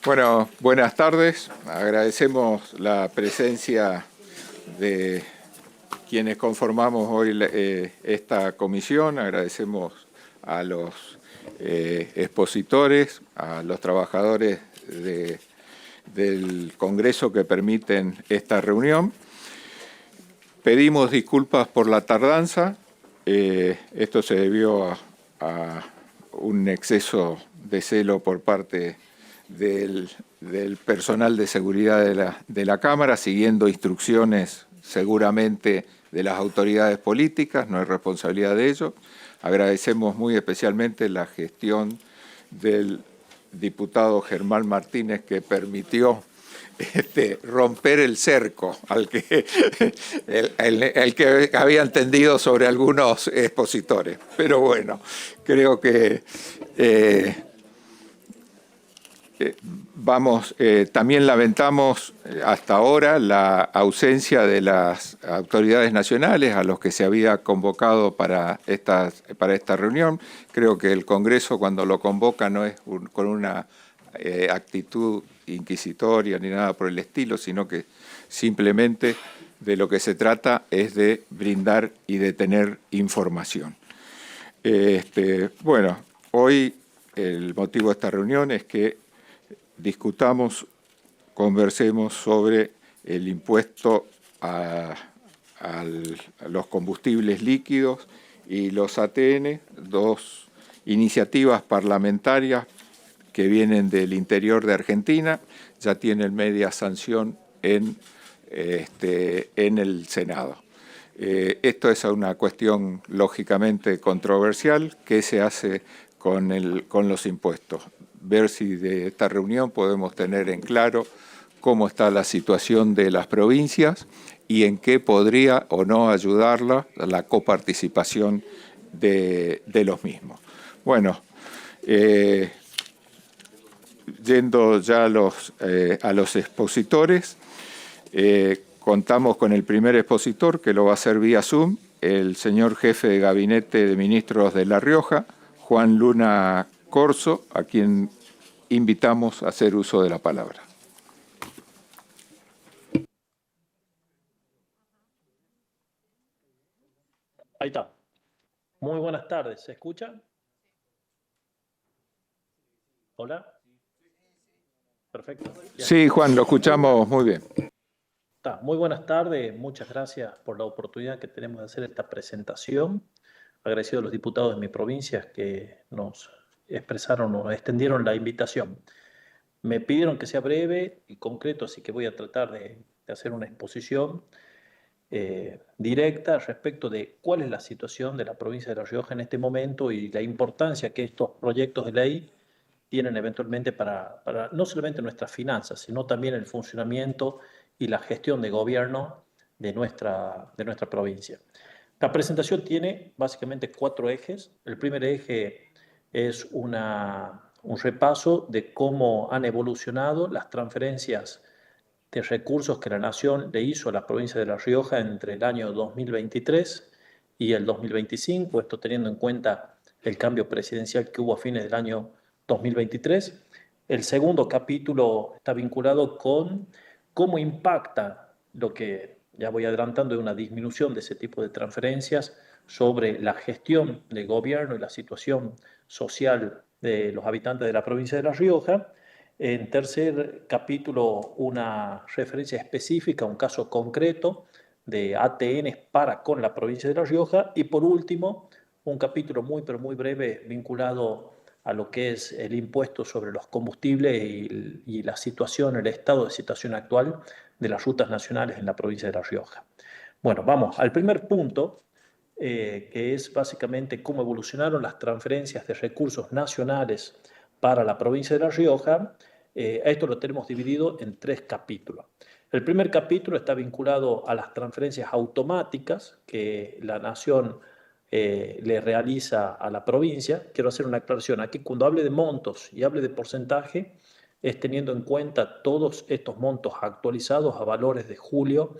Bueno, buenas tardes. Agradecemos la presencia de quienes conformamos hoy esta comisión. Agradecemos a los expositores, a los trabajadores del Congreso que permiten esta reunión. Pedimos disculpas por la tardanza. Esto se debió a un exceso de celo por parte del personal de seguridad de la Cámara, siguiendo instrucciones seguramente de las autoridades políticas, no es responsabilidad de ellos. Agradecemos muy especialmente la gestión del diputado Germán Martínez, que permitió romper el cerco el que habían tendido sobre algunos expositores. Pero bueno, creo que también lamentamos hasta ahora la ausencia de las autoridades nacionales a los que se había convocado para esta reunión. Creo que el Congreso, cuando lo convoca, no es con una actitud inquisitoria ni nada por el estilo, sino que simplemente de lo que se trata es de brindar y de tener información. Bueno, hoy el motivo de esta reunión es que discutamos, conversemos sobre el impuesto a los combustibles líquidos y los ATN, dos iniciativas parlamentarias que vienen del interior de Argentina, ya tienen media sanción en el Senado. Esto es una cuestión lógicamente controversial. ¿Qué se hace con los impuestos? Ver si de esta reunión podemos tener en claro cómo está la situación de las provincias y en qué podría o no ayudarla la coparticipación de los mismos. Bueno, yendo ya a los expositores, contamos con el primer expositor, que lo va a hacer vía Zoom, el señor jefe de Gabinete de Ministros de La Rioja, Juan Luna Corso, a quien invitamos a hacer uso de la palabra. Ahí está. Muy buenas tardes. ¿Se escucha? ¿Hola? Perfecto. Bien. Sí, Juan, lo escuchamos muy bien. Está. Muy buenas tardes. Muchas gracias por la oportunidad que tenemos de hacer esta presentación. Agradecido a los diputados de mi provincia que nos expresaron o extendieron la invitación. Me pidieron que sea breve y concreto, así que voy a tratar de hacer una exposición directa respecto de cuál es la situación de la provincia de La Rioja en este momento y la importancia que estos proyectos de ley tienen eventualmente para no solamente nuestras finanzas, sino también el funcionamiento y la gestión de gobierno de nuestra provincia. La presentación tiene básicamente 4 ejes. El primer eje es un repaso de cómo han evolucionado las transferencias de recursos que la Nación le hizo a la provincia de La Rioja entre el año 2023 y el 2025, esto teniendo en cuenta el cambio presidencial que hubo a fines del año 2023. El segundo capítulo está vinculado con cómo impacta lo que ya voy adelantando de una disminución de ese tipo de transferencias sobre la gestión del gobierno y la situación social de los habitantes de la provincia de La Rioja. En tercer capítulo, una referencia específica, un caso concreto de ATN para con la provincia de La Rioja. Y por último, un capítulo muy, pero muy breve vinculado a lo que es el impuesto sobre los combustibles y la situación, el estado de situación actual de las rutas nacionales en la provincia de La Rioja. Bueno, vamos al primer punto, que es básicamente cómo evolucionaron las transferencias de recursos nacionales para la provincia de La Rioja. Esto lo tenemos dividido en 3 capítulos. El primer capítulo está vinculado a las transferencias automáticas que la Nación le realiza a la provincia. Quiero hacer una aclaración. Aquí cuando hable de montos y hable de porcentaje, es teniendo en cuenta todos estos montos actualizados a valores de julio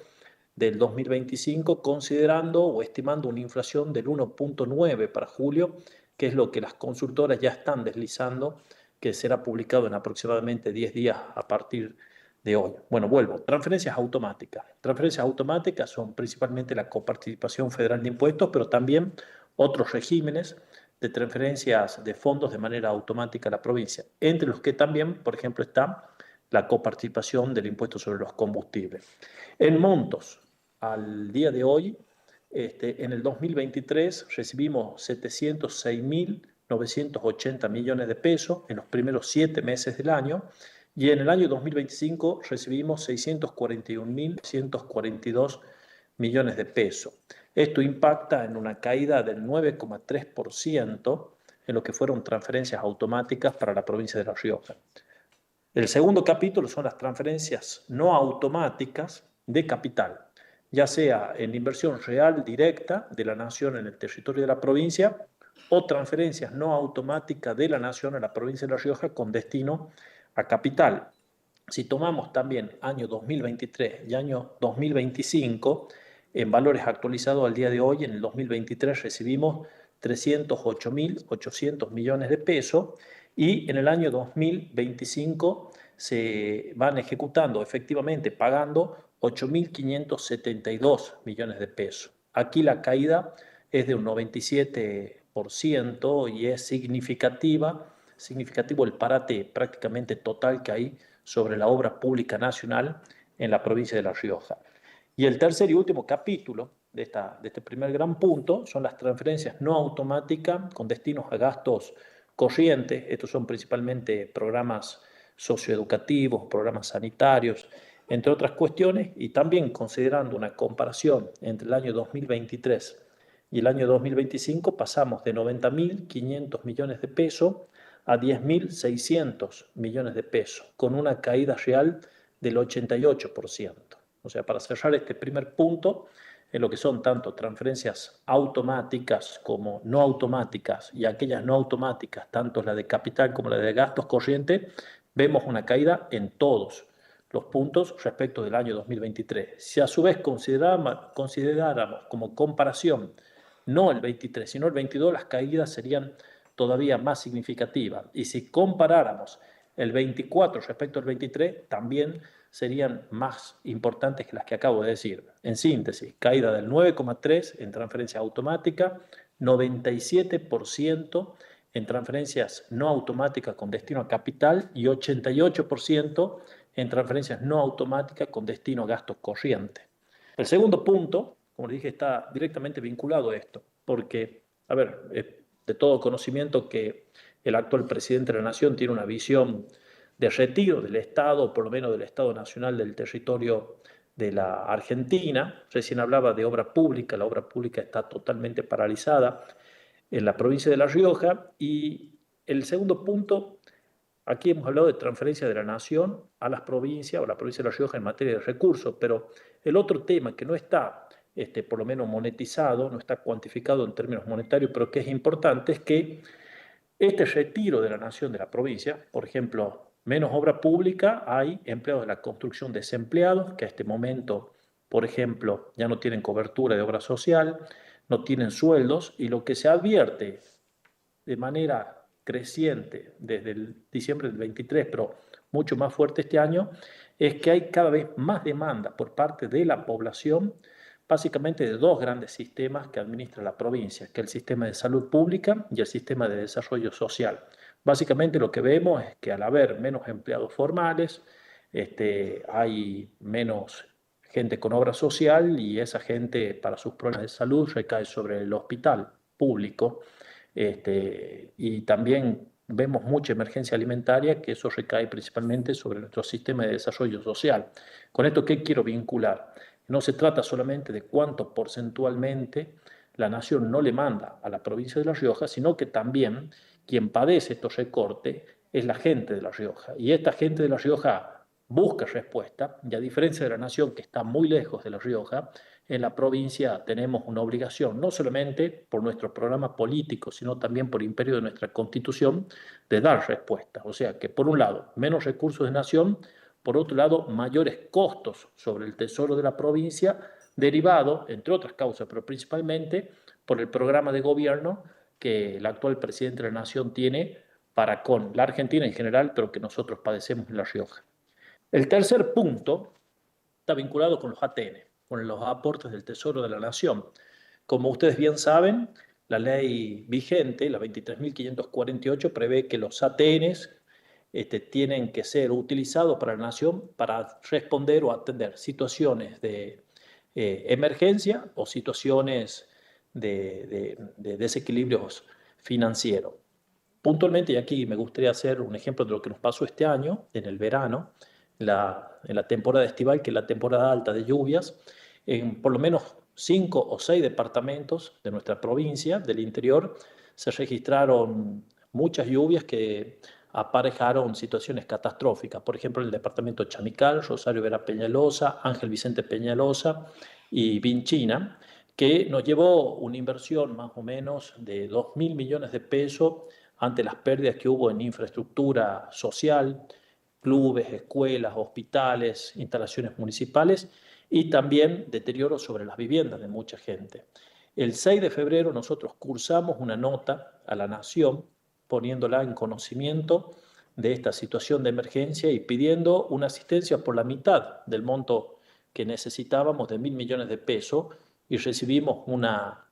del 2025, considerando o estimando una inflación del 1.9 para julio, que es lo que las consultoras ya están deslizando que será publicado en aproximadamente 10 días a partir de hoy. Bueno, vuelvo. Transferencias automáticas. Transferencias automáticas son principalmente la coparticipación federal de impuestos, pero también otros regímenes de transferencias de fondos de manera automática a la provincia, entre los que también, por ejemplo, está la coparticipación del impuesto sobre los combustibles. En montos, al día de hoy, en el 2023 recibimos 706.980 millones de pesos en los primeros 7 meses del año, y en el año 2025 recibimos 641.142 millones de pesos. Esto impacta en una caída del 9,3% en lo que fueron transferencias automáticas para la provincia de La Rioja. El segundo capítulo son las transferencias no automáticas de capital, ya sea en inversión real directa de la nación en el territorio de la provincia o transferencias no automáticas de la nación a la provincia de La Rioja con destino a capital. Si tomamos también año 2023 y año 2025, en valores actualizados al día de hoy, en el 2023 recibimos 308.800 millones de pesos y en el año 2025 se van ejecutando, efectivamente pagando 8.572 millones de pesos. Aquí la caída es de un 97% y es significativo el parate prácticamente total que hay sobre la obra pública nacional en la provincia de La Rioja. Y el tercer y último capítulo de este primer gran punto son las transferencias no automáticas con destinos a gastos corrientes. Estos son principalmente programas socioeducativos, programas sanitarios, entre otras cuestiones, y también considerando una comparación entre el año 2023 y el año 2025, pasamos de 90.500 millones de pesos a 10.600 millones de pesos, con una caída real del 88%. O sea, para cerrar este primer punto, en lo que son tanto transferencias automáticas como no automáticas, y aquellas no automáticas, tanto la de capital como la de gastos corrientes, vemos una caída en todos los puntos respecto del año 2023. Si a su vez consideráramos como comparación no el 23, sino el 22, las caídas serían todavía más significativas. Y si comparáramos el 24 respecto al 23, también serían más importantes que las que acabo de decir. En síntesis, caída del 9,3% en transferencia automática, 97% en transferencias no automáticas con destino a capital y 88% en transferencias no automáticas con destino a gastos corrientes. El segundo punto, como les dije, está directamente vinculado a esto, porque, a ver, de todo conocimiento que el actual presidente de la Nación tiene una visión de retiro del Estado, por lo menos del Estado Nacional del territorio de la Argentina. Recién hablaba de obra pública, la obra pública está totalmente paralizada en la provincia de La Rioja. Y el segundo punto, aquí hemos hablado de transferencia de la Nación a las provincias o la provincia de La Rioja en materia de recursos, pero el otro tema que no está por lo menos monetizado, no está cuantificado en términos monetarios, pero que es importante, es que este retiro de la nación de la provincia, por ejemplo, menos obra pública, hay empleados de la construcción desempleados que a este momento, por ejemplo, ya no tienen cobertura de obra social, no tienen sueldos, y lo que se advierte de manera creciente desde el diciembre del 23, pero mucho más fuerte este año, es que hay cada vez más demanda por parte de la población, básicamente de dos grandes sistemas que administra la provincia, que es el sistema de salud pública y el sistema de desarrollo social. Básicamente lo que vemos es que al haber menos empleados formales, hay menos gente con obra social, y esa gente para sus problemas de salud recae sobre el hospital público. Y también vemos mucha emergencia alimentaria, que eso recae principalmente sobre nuestro sistema de desarrollo social. ¿Con esto qué quiero vincular? No se trata solamente de cuánto porcentualmente la nación no le manda a la provincia de La Rioja, sino que también quien padece estos recortes es la gente de La Rioja. Y esta gente de La Rioja busca respuesta, y a diferencia de la nación que está muy lejos de La Rioja, en la provincia tenemos una obligación, no solamente por nuestro programa político, sino también por imperio de nuestra Constitución, de dar respuesta. O sea que, por un lado, menos recursos de nación, por otro lado, mayores costos sobre el tesoro de la provincia, derivado, entre otras causas, pero principalmente por el programa de gobierno que el actual presidente de la Nación tiene para con la Argentina en general, pero que nosotros padecemos en La Rioja. El tercer punto está vinculado con los ATN, con los aportes del Tesoro de la Nación. Como ustedes bien saben, la ley vigente, la 23.548, prevé que los ATNs tienen que ser utilizados para la Nación para responder o atender situaciones de emergencia o situaciones de desequilibrios financieros. Puntualmente, y aquí me gustaría hacer un ejemplo de lo que nos pasó este año, en el verano, en la temporada estival, que es la temporada alta de lluvias, en por lo menos 5 o 6 departamentos de nuestra provincia, del interior, se registraron muchas lluvias que aparejaron situaciones catastróficas. Por ejemplo, en el departamento Chamical, Rosario Vera Peñalosa, Ángel Vicente Peñalosa y Vinchina, que nos llevó una inversión más o menos de 2.000 millones de pesos ante las pérdidas que hubo en infraestructura social, clubes, escuelas, hospitales, instalaciones municipales y también deterioro sobre las viviendas de mucha gente. El 6 de febrero nosotros cursamos una nota a la Nación poniéndola en conocimiento de esta situación de emergencia y pidiendo una asistencia por la mitad del monto que necesitábamos de 1.000 millones de pesos y recibimos una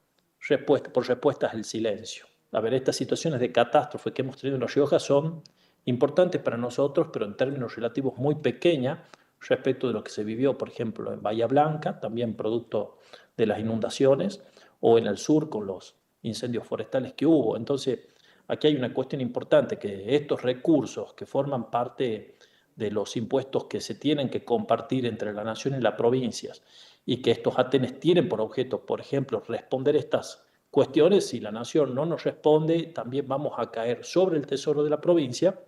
respuesta, por respuestas el silencio. A ver, estas situaciones de catástrofe que hemos tenido en La Rioja son importantes para nosotros, pero en términos relativos muy pequeñas respecto de lo que se vivió, por ejemplo, en Bahía Blanca, también producto de las inundaciones, o en el sur con los incendios forestales que hubo. Entonces, aquí hay una cuestión importante, que estos recursos que forman parte de los impuestos que se tienen que compartir entre la nación y las provincias, y que estos ATENES tienen por objeto, por ejemplo, responder estas cuestiones, si la nación no nos responde, también vamos a caer sobre el tesoro de la provincia,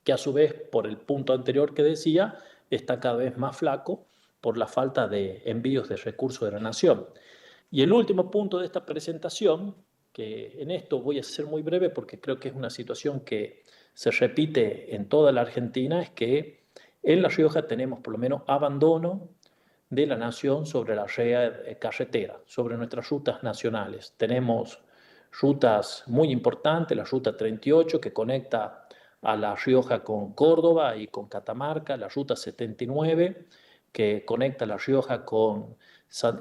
que a su vez, por el punto anterior que decía, está cada vez más flaco por la falta de envíos de recursos de la nación. Y el último punto de esta presentación, que en esto voy a ser muy breve porque creo que es una situación que se repite en toda la Argentina, es que en La Rioja tenemos por lo menos abandono de la nación sobre la red carretera, sobre nuestras rutas nacionales. Tenemos rutas muy importantes, la ruta 38 que conecta a La Rioja con Córdoba y con Catamarca, la ruta 79 que conecta La Rioja con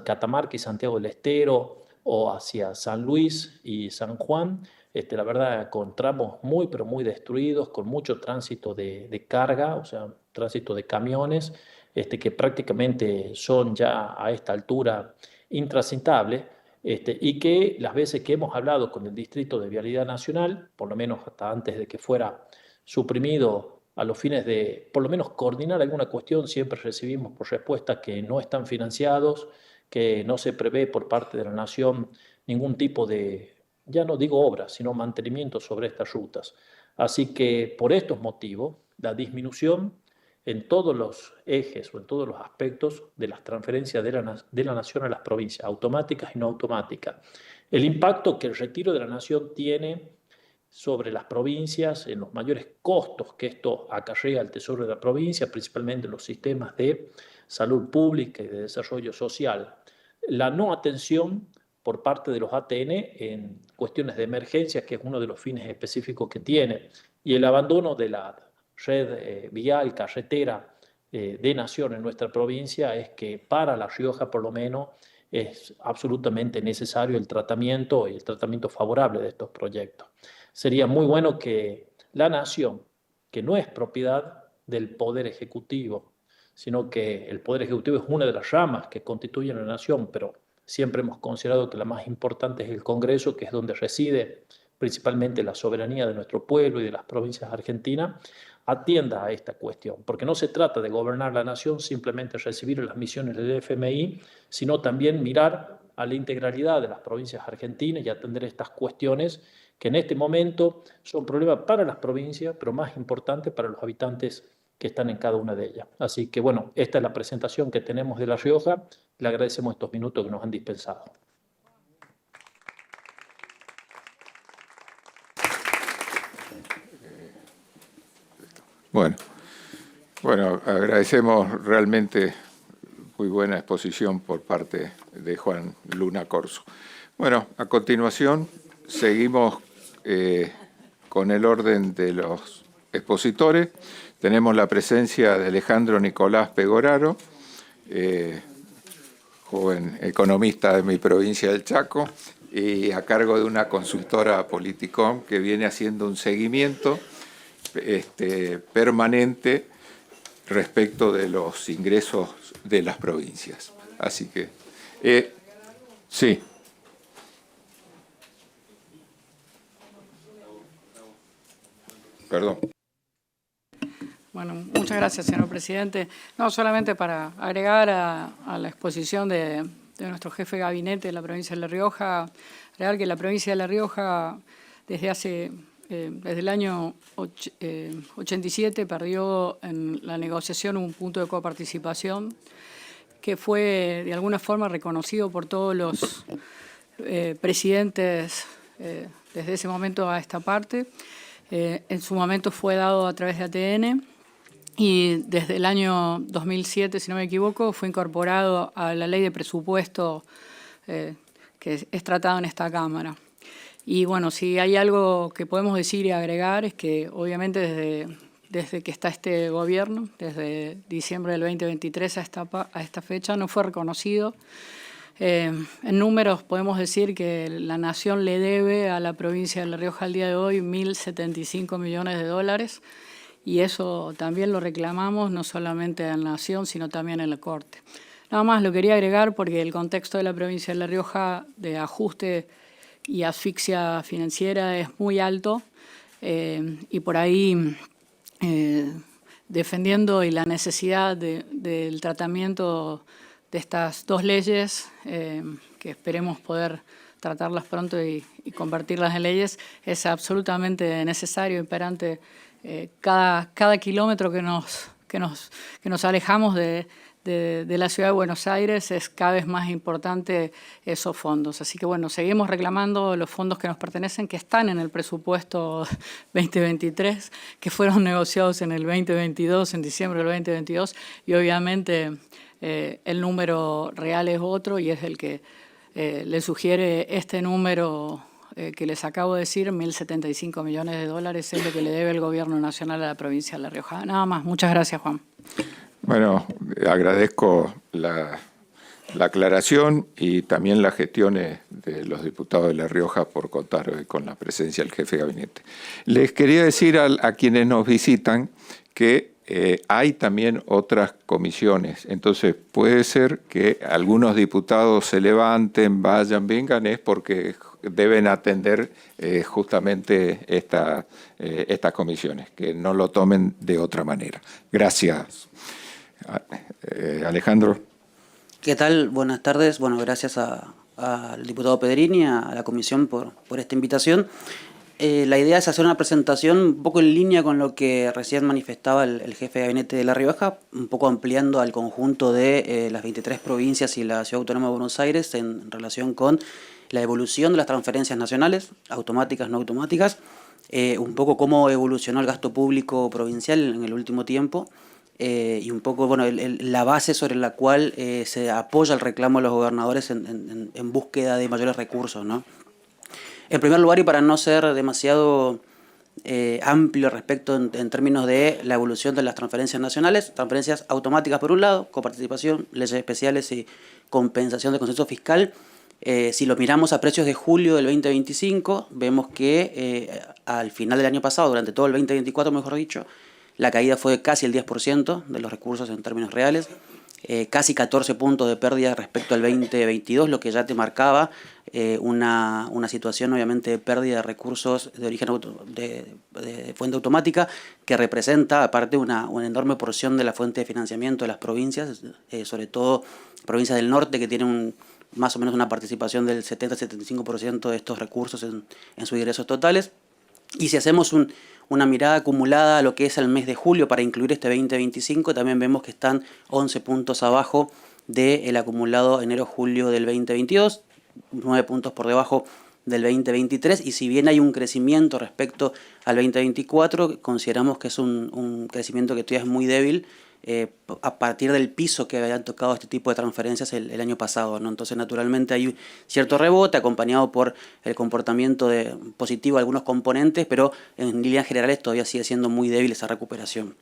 Catamarca y Santiago del Estero o hacia San Luis y San Juan. La verdad, con tramos muy, pero muy destruidos, con mucho tránsito de carga, o sea, tránsito de camiones, que prácticamente son ya a esta altura intransitables, y que las veces que hemos hablado con el Distrito de Vialidad Nacional, por lo menos hasta antes de que fuera suprimido a los fines de, por lo menos, coordinar alguna cuestión, siempre recibimos por respuesta que no están financiados, que no se prevé por parte de la Nación ningún tipo de, ya no digo obras, sino mantenimiento sobre estas rutas. Así que por estos motivos, la disminución en todos los ejes o en todos los aspectos de las transferencias de la nación a las provincias, automáticas y no automáticas. El impacto que el retiro de la nación tiene sobre las provincias, en los mayores costos que esto acarrea al tesoro de la provincia, principalmente en los sistemas de salud pública y de desarrollo social. La no atención por parte de los ATN en cuestiones de emergencia, que es uno de los fines específicos que tiene, y el abandono de la red vial, carretera de nación en nuestra provincia, es que para La Rioja, por lo menos, es absolutamente necesario el tratamiento y el tratamiento favorable de estos proyectos. Sería muy bueno que la nación, que no es propiedad del Poder Ejecutivo, sino que el Poder Ejecutivo es una de las ramas que constituyen la nación, pero siempre hemos considerado que la más importante es el Congreso, que es donde reside principalmente la soberanía de nuestro pueblo y de las provincias argentinas, atienda a esta cuestión, porque no se trata de gobernar la nación, simplemente recibir las misiones del FMI, sino también mirar a la integralidad de las provincias argentinas y atender estas cuestiones que en este momento son problemas para las provincias, pero más importantes para los habitantes que están en cada una de ellas. Así que bueno, esta es la presentación que tenemos de La Rioja. Le agradecemos estos minutos que nos han dispensado. Bueno, agradecemos realmente muy buena exposición por parte de Juan Luna Corso. Bueno, a continuación seguimos con con el orden de los expositores. Tenemos la presencia de Alejandro Nicolás Pegoraro, joven economista de mi provincia del Chaco, y a cargo de una consultora Politicom que viene haciendo un seguimiento permanente respecto de los ingresos de las provincias. Así que, sí. Perdón. Bueno, muchas gracias, señor presidente. No, solamente para agregar a la exposición de nuestro jefe de gabinete de la provincia de La Rioja, agregar que la provincia de La Rioja desde el año 87 perdió en la negociación un punto de coparticipación que fue de alguna forma reconocido por todos los presidentes desde ese momento a esta parte. En su momento fue dado a través de ATN y desde el año 2007, si no me equivoco, fue incorporado a la ley de presupuesto que es tratado en esta Cámara. Y bueno, si hay algo que podemos decir y agregar es que obviamente desde que está este gobierno, desde diciembre del 2023 a esta fecha, no fue reconocido. En números podemos decir que la Nación le debe a la provincia de La Rioja al día de hoy 1.075 millones de dólares y eso también lo reclamamos no solamente en la Nación sino también en la Corte. Nada más lo quería agregar porque el contexto de la provincia de La Rioja de ajuste y asfixia financiera es muy alto y por ahí defendiendo y la necesidad del tratamiento de estas dos leyes, que esperemos poder tratarlas pronto y convertirlas en leyes, es absolutamente necesario, imperante. Cada kilómetro que nos alejamos de la ciudad de Buenos Aires es cada vez más importante esos fondos. Así que bueno, seguimos reclamando los fondos que nos pertenecen, que están en el presupuesto 2023, que fueron negociados en el 2022, en diciembre del 2022, y obviamente el número real es otro y es el que le sugiere este número que les acabo de decir, 1.075 millones de dólares, es lo que le debe el Gobierno Nacional a la provincia de La Rioja. Nada más. Muchas gracias, Juan. Bueno, agradezco la aclaración y también las gestiones de los diputados de La Rioja por contar hoy con la presencia del jefe de gabinete. Les quería decir a quienes nos visitan que hay también otras comisiones, entonces puede ser que algunos diputados se levanten, vayan, vengan, es porque deben atender justamente estas comisiones, que no lo tomen de otra manera. Gracias. Alejandro. ¿Qué tal? Buenas tardes. Bueno, gracias al diputado Pedrini, a la comisión por esta invitación. La idea es hacer una presentación un poco en línea con lo que recién manifestaba el jefe de gabinete de La Rioja, un poco ampliando al conjunto de las 23 provincias y la Ciudad Autónoma de Buenos Aires en relación con la evolución de las transferencias nacionales, automáticas, no automáticas, un poco cómo evolucionó el gasto público provincial en el último tiempo, y un poco bueno, la base sobre la cual se apoya el reclamo de los gobernadores en búsqueda de mayores recursos, ¿no? En primer lugar, y para no ser demasiado amplio respecto en términos de la evolución de las transferencias nacionales, transferencias automáticas por un lado, coparticipación, leyes especiales y compensación de consenso fiscal. Si lo miramos a precios de julio del 2025, vemos que al final del año pasado, durante todo el 2024, mejor dicho, la caída fue de casi el 10% de los recursos en términos reales, casi 14 puntos de pérdida respecto al 2022, lo que ya te marcaba una situación obviamente de pérdida de recursos de origen de fuente automática, que representa aparte una enorme porción de la fuente de financiamiento de las provincias, sobre todo provincias del norte que tienen más o menos una participación del 70-75% de estos recursos en sus ingresos totales. Y si hacemos una mirada acumulada a lo que es el mes de julio para incluir este 2025, también vemos que están 11 puntos abajo del acumulado enero-julio del 2022, 9 puntos por debajo del 2023, y si bien hay un crecimiento respecto al 2024, consideramos que es un crecimiento que todavía es muy débil a partir del piso que habían tocado este tipo de transferencias el año pasado, ¿no? Entonces, naturalmente hay cierto rebote acompañado por el comportamiento positivo de algunos componentes, pero en líneas generales todavía sigue siendo muy débil esa recuperación.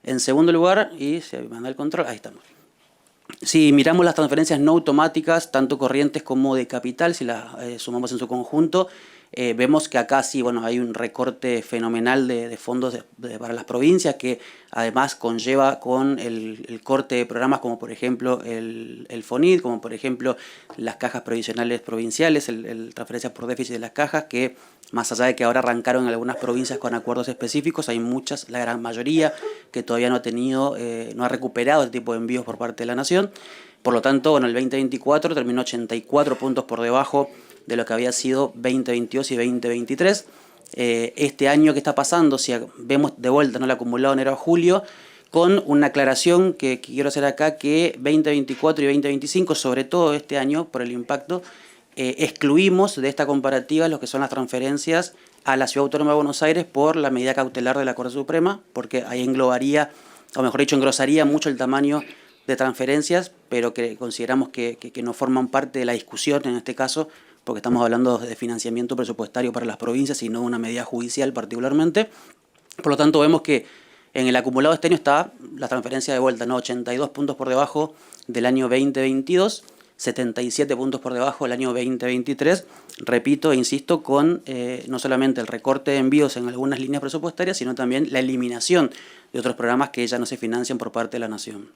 En segundo lugar, y se manda el control, ahí estamos. Si miramos las transferencias no automáticas, tanto corrientes como de capital, si las sumamos en su conjunto, vemos que acá sí, bueno, hay un recorte fenomenal de fondos para las provincias, que además conlleva con el corte de programas como por ejemplo el FONID, como por ejemplo las cajas provisionales provinciales, el transferencias por déficit de las cajas, que más allá de que ahora arrancaron en algunas provincias con acuerdos específicos, hay muchas, la gran mayoría, que todavía no ha recuperado este tipo de envíos por parte de la Nación. Por lo tanto, bueno, el 2024 terminó 84 puntos por debajo de lo que había sido 2022 y 2023. Este año que está pasando, si vemos de vuelta, ¿no?, el acumulado de enero a julio, con una aclaración que quiero hacer acá, que 2024 y 2025, sobre todo este año, por el impacto, excluimos de esta comparativa lo que son las transferencias a la Ciudad Autónoma de Buenos Aires por la medida cautelar de la Corte Suprema, porque ahí englobaría, o mejor dicho, engrosaría mucho el tamaño de transferencias, pero que consideramos que no forman parte de la discusión en este caso, porque estamos hablando de financiamiento presupuestario para las provincias y no de una medida judicial particularmente. Por lo tanto, vemos que en el acumulado de este año está la transferencia de vuelta, ¿no? 82 puntos por debajo del año 2022, 77 puntos por debajo del año 2023. Repito e insisto, con no solamente el recorte de envíos en algunas líneas presupuestarias, sino también la eliminación de otros programas que ya no se financian por parte de la Nación.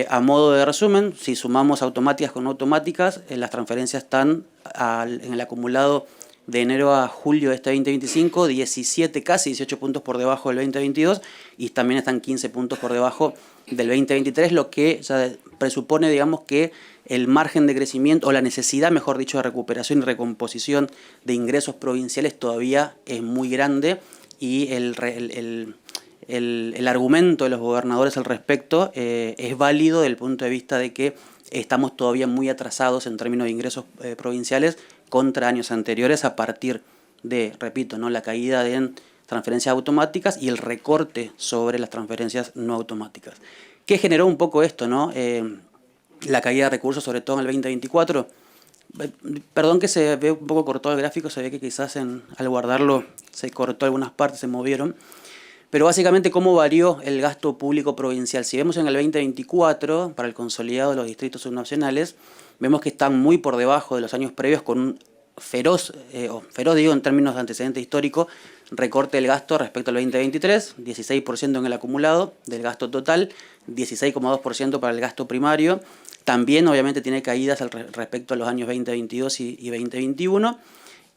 A modo de resumen, si sumamos automáticas con no automáticas, las transferencias están en el acumulado de enero a julio de este 2025, 17, casi 18 puntos por debajo del 2022, y también están 15 puntos por debajo del 2023, lo que ya presupone, digamos, que el margen de crecimiento, o la necesidad, mejor dicho, de recuperación y recomposición de ingresos provinciales todavía es muy grande, y el argumento de los gobernadores al respecto es válido desde el punto de vista de que estamos todavía muy atrasados en términos de ingresos provinciales contra años anteriores, a partir de, repito, ¿no?, la caída de transferencias automáticas y el recorte sobre las transferencias no automáticas. ¿Qué generó un poco esto, no? La caída de recursos, sobre todo en el 2024. Perdón que se ve un poco cortado el gráfico, se ve que quizás al guardarlo se cortó algunas partes, se movieron. Pero básicamente, ¿cómo varió el gasto público provincial? Si vemos en el 2024, para el consolidado de los distritos subnacionales, vemos que están muy por debajo de los años previos, con un feroz digo, en términos de antecedente histórico, recorte del gasto respecto al 2023, 16% en el acumulado del gasto total, 16,2% para el gasto primario. También, obviamente, tiene caídas respecto a los años 2022 y 2021.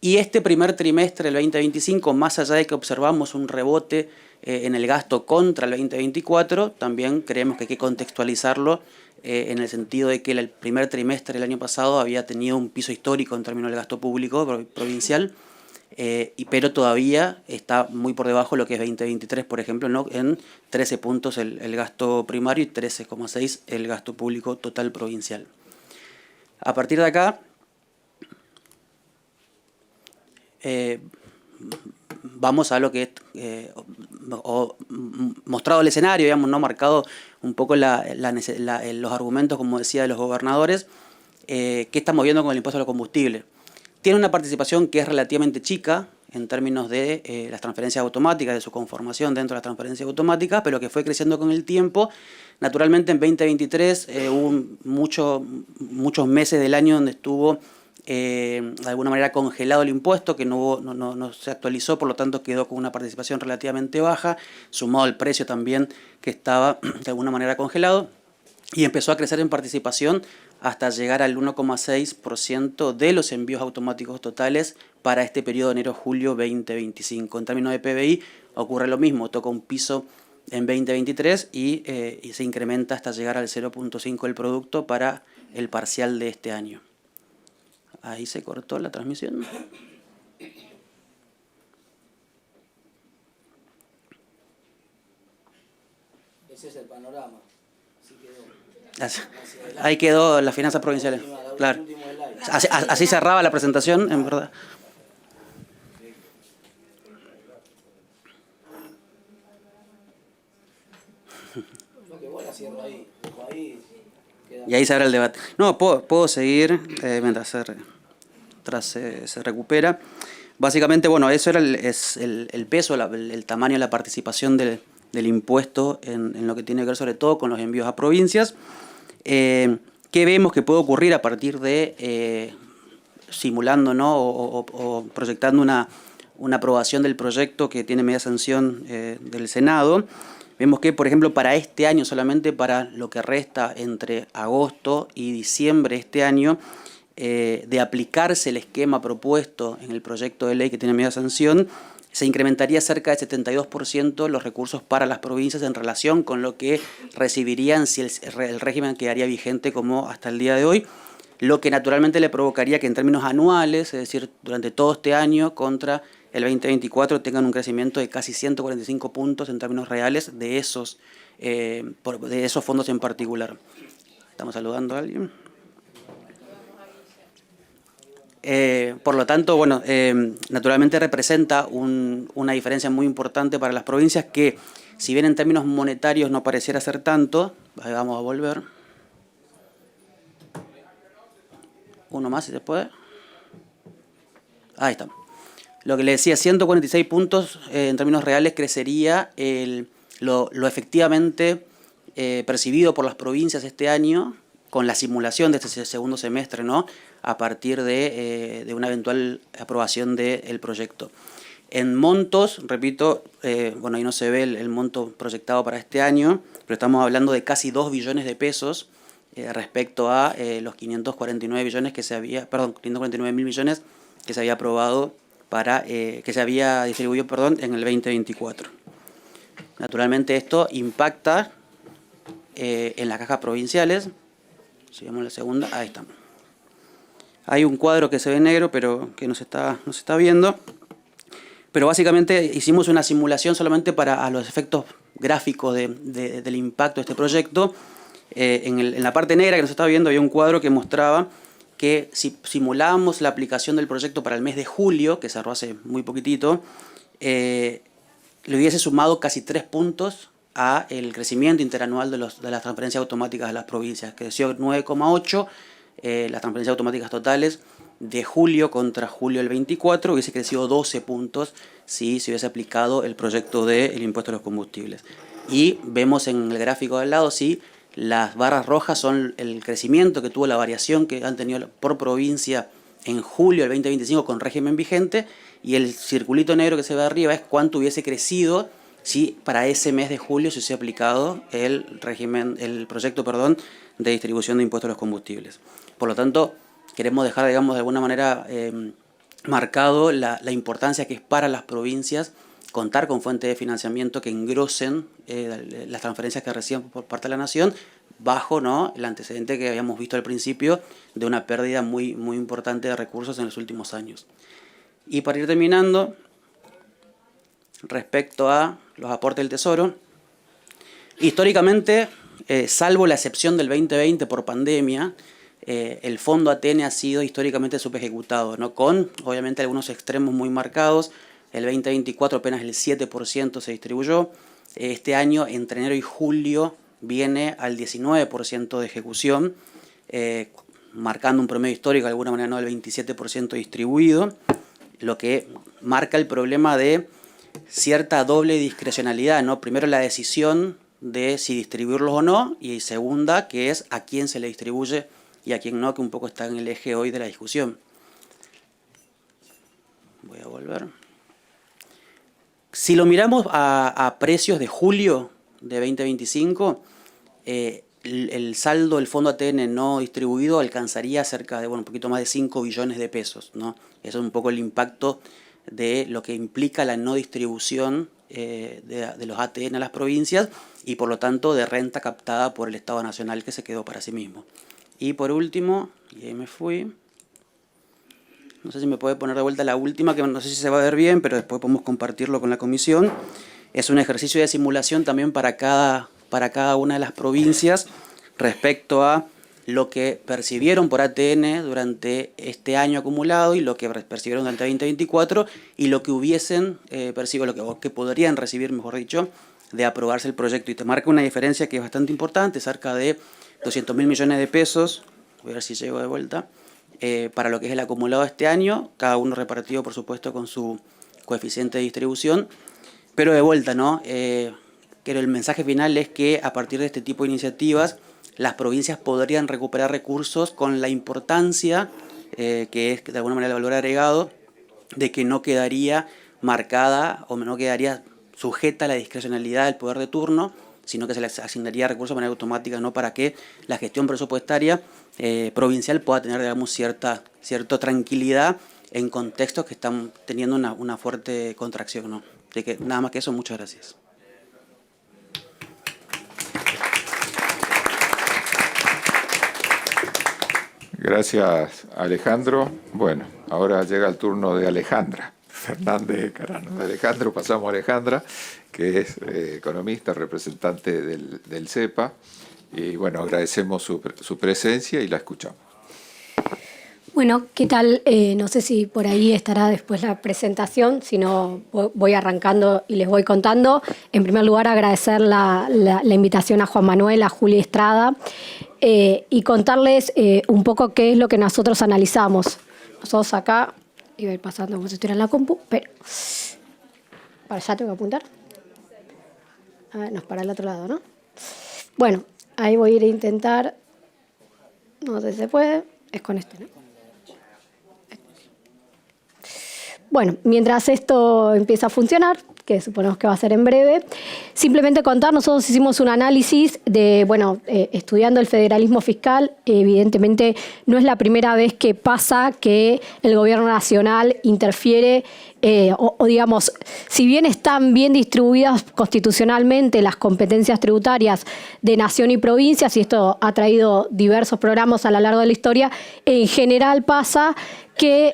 Y este primer trimestre del 2025, más allá de que observamos un rebote en el gasto contra el 2024, también creemos que hay que contextualizarlo en el sentido de que el primer trimestre del año pasado había tenido un piso histórico en términos del gasto público provincial, pero todavía está muy por debajo de lo que es 2023, por ejemplo, ¿no?, en 13 puntos el gasto primario y 13,6 el gasto público total provincial. A partir de acá, vamos a lo que mostrado el escenario, digamos, ¿no?, marcado un poco los argumentos, como decía, de los gobernadores. ¿Qué estamos viendo con el impuesto a los combustibles? Tiene una participación que es relativamente chica en términos de las transferencias automáticas, de su conformación dentro de las transferencias automáticas, pero que fue creciendo con el tiempo. Naturalmente, en 2023 hubo muchos meses del año donde estuvo de alguna manera congelado el impuesto, que no se actualizó, por lo tanto quedó con una participación relativamente baja, sumado al precio también que estaba de alguna manera congelado, y empezó a crecer en participación hasta llegar al 1,6% de los envíos automáticos totales para este periodo de enero-julio 2025. En términos de PBI ocurre lo mismo, toca un piso en 2023 y se incrementa hasta llegar al 0,5% del producto para el parcial de este año. Ahí se cortó la transmisión. Ese es el panorama. Ahí quedó las finanzas provinciales. Claro. Así cerraba la presentación, en verdad. Y ahí se abre el debate. No, puedo seguir mientras se recupera. Básicamente, bueno, eso era el peso, el tamaño de la participación del impuesto en lo que tiene que ver sobre todo con los envíos a provincias. ¿Qué vemos que puede ocurrir a partir de simulando, ¿no? o proyectando una aprobación del proyecto que tiene media sanción del Senado? Vemos que, por ejemplo, para este año, solamente para lo que resta entre agosto y diciembre de este año, de aplicarse el esquema propuesto en el proyecto de ley que tiene media sanción, se incrementaría cerca del 72% los recursos para las provincias en relación con lo que recibirían si el régimen quedaría vigente como hasta el día de hoy, lo que naturalmente le provocaría que en términos anuales, es decir, durante todo este año contra el 2024, tengan un crecimiento de casi 145 puntos en términos reales de esos fondos en particular. ¿Estamos saludando a alguien? Por lo tanto, bueno, naturalmente representa una diferencia muy importante para las provincias que, si bien en términos monetarios no pareciera ser tanto, ahí vamos a volver. Uno más si se puede. Ahí está. Lo que le decía, 146 puntos en términos reales crecería lo efectivamente percibido por las provincias este año con la simulación de este segundo semestre, ¿no? A partir de una eventual aprobación del proyecto. En montos, repito, bueno, ahí no se ve el monto proyectado para este año, pero estamos hablando de casi 2 billones de pesos respecto a los 549 billones que se había, perdón, 549 mil millones que se había aprobado que se había distribuido, en el 2024. Naturalmente esto impacta en las cajas provinciales. Sigamos la segunda, ahí estamos. Hay un cuadro que se ve negro, pero que no se está viendo. Pero básicamente hicimos una simulación solamente para los efectos gráficos del impacto de este proyecto. En la parte negra que nos está viendo había un cuadro que mostraba que si simulábamos la aplicación del proyecto para el mes de julio, que cerró hace muy poquitito, le hubiese sumado casi 3 puntos a el crecimiento interanual de las transferencias automáticas de las provincias. Creció 9,8, las transferencias automáticas totales de julio contra julio del 24, hubiese crecido 12 puntos si se hubiese aplicado el proyecto del impuesto a los combustibles. Y vemos en el gráfico de al lado, sí, las barras rojas son el crecimiento que tuvo, la variación que han tenido por provincia en julio del 2025 con régimen vigente, y el circulito negro que se ve arriba es cuánto hubiese crecido si para ese mes de julio se hubiese aplicado el proyecto de distribución de impuestos a los combustibles. Por lo tanto, queremos dejar, digamos, de alguna manera marcado la importancia que es para las provincias contar con fuentes de financiamiento que engrosen las transferencias que reciben por parte de la nación, bajo, ¿no?, el antecedente que habíamos visto al principio de una pérdida muy, muy importante de recursos en los últimos años. Y para ir terminando, respecto a los aportes del Tesoro, históricamente, salvo la excepción del 2020 por pandemia, el fondo ATN ha sido históricamente subejecutado, ¿no?, con obviamente algunos extremos muy marcados. El 2024 apenas el 7% se distribuyó. Este año, entre enero y julio, viene al 19% de ejecución, marcando un promedio histórico de alguna manera, ¿no?, del 27% distribuido, lo que marca el problema de cierta doble discrecionalidad, ¿no? Primero, la decisión de si distribuirlos o no, y segunda, que es a quién se le distribuye y a quién no, que un poco está en el eje hoy de la discusión. Voy a volver. Si lo miramos a precios de julio de 2025, el saldo del fondo ATN no distribuido alcanzaría cerca de, un poquito más de 5 billones de pesos, ¿no? Eso es un poco el impacto de lo que implica la no distribución de los ATN a las provincias y por lo tanto de renta captada por el Estado Nacional que se quedó para sí mismo. Y por último, y ahí me fui, no sé si me puede poner de vuelta la última, que no sé si se va a ver bien, pero después podemos compartirlo con la comisión. Es un ejercicio de simulación también para cada una de las provincias respecto a lo que percibieron por ATN durante este año acumulado y lo que percibieron durante 2024 y lo que hubiesen percibido, o que podrían recibir, mejor dicho, de aprobarse el proyecto. Y te marca una diferencia que es bastante importante, cerca de 200.000 millones de pesos, voy a ver si llego de vuelta, para lo que es el acumulado de este año, cada uno repartido, por supuesto, con su coeficiente de distribución. Pero de vuelta, ¿no? Creo el mensaje final es que a partir de este tipo de iniciativas, las provincias podrían recuperar recursos con la importancia, que es de alguna manera el valor agregado, de que no quedaría marcada o no quedaría sujeta a la discrecionalidad del poder de turno, sino que se les asignaría recursos de manera automática, ¿no? Para que la gestión presupuestaria provincial pueda tener, digamos, cierta tranquilidad en contextos que están teniendo una fuerte contracción, ¿no? Así que nada más que eso, muchas gracias. Gracias, Alejandro. Bueno, ahora llega el turno de Alejandra Fernández Carano. De Alejandro pasamos a Alejandra, que es economista, representante del CEPA. Y bueno, agradecemos su presencia y la escuchamos. Bueno, ¿qué tal? No sé si por ahí estará después la presentación, si no voy arrancando y les voy contando. En primer lugar, agradecer la invitación a Juan Manuel, a Julia Estrada, y contarles un poco qué es lo que nosotros analizamos. Nosotros acá, iba a ir pasando como si estuviera en la compu, pero para allá tengo que apuntar. A ver, no, para el otro lado, ¿no? Bueno, ahí voy a ir a intentar, no sé si se puede, es con este, ¿no? Bueno, mientras esto empieza a funcionar, que suponemos que va a ser en breve, simplemente contar, nosotros hicimos un análisis de, estudiando el federalismo fiscal, evidentemente no es la primera vez que pasa que el gobierno nacional interfiere, o digamos, si bien están bien distribuidas constitucionalmente las competencias tributarias de nación y provincias, y esto ha traído diversos programas a lo largo de la historia, en general pasa que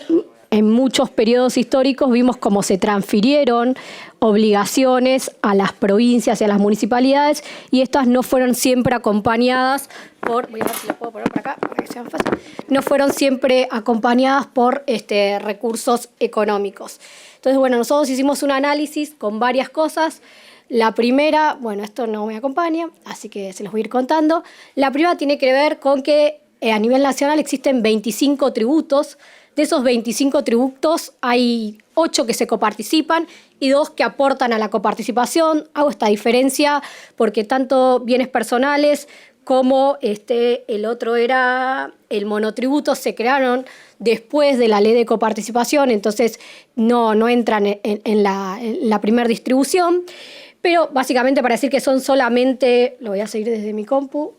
en muchos periodos históricos vimos cómo se transfirieron obligaciones a las provincias y a las municipalidades, y estas no fueron siempre acompañadas por, voy a ver si lo puedo poner por acá para que sea más fácil, no fueron siempre acompañadas por recursos económicos. Entonces, bueno, nosotros hicimos un análisis con varias cosas. La primera, bueno, esto no me acompaña, así que se los voy a ir contando. La primera tiene que ver con que a nivel nacional existen 25 tributos. De esos 25 tributos hay 8 que se coparticipan y 2 que aportan a la coparticipación. Hago esta diferencia porque tanto bienes personales como el otro era el monotributo se crearon después de la ley de coparticipación, entonces no entran en la primera distribución. Pero básicamente para decir que son solamente, lo voy a seguir desde mi compu,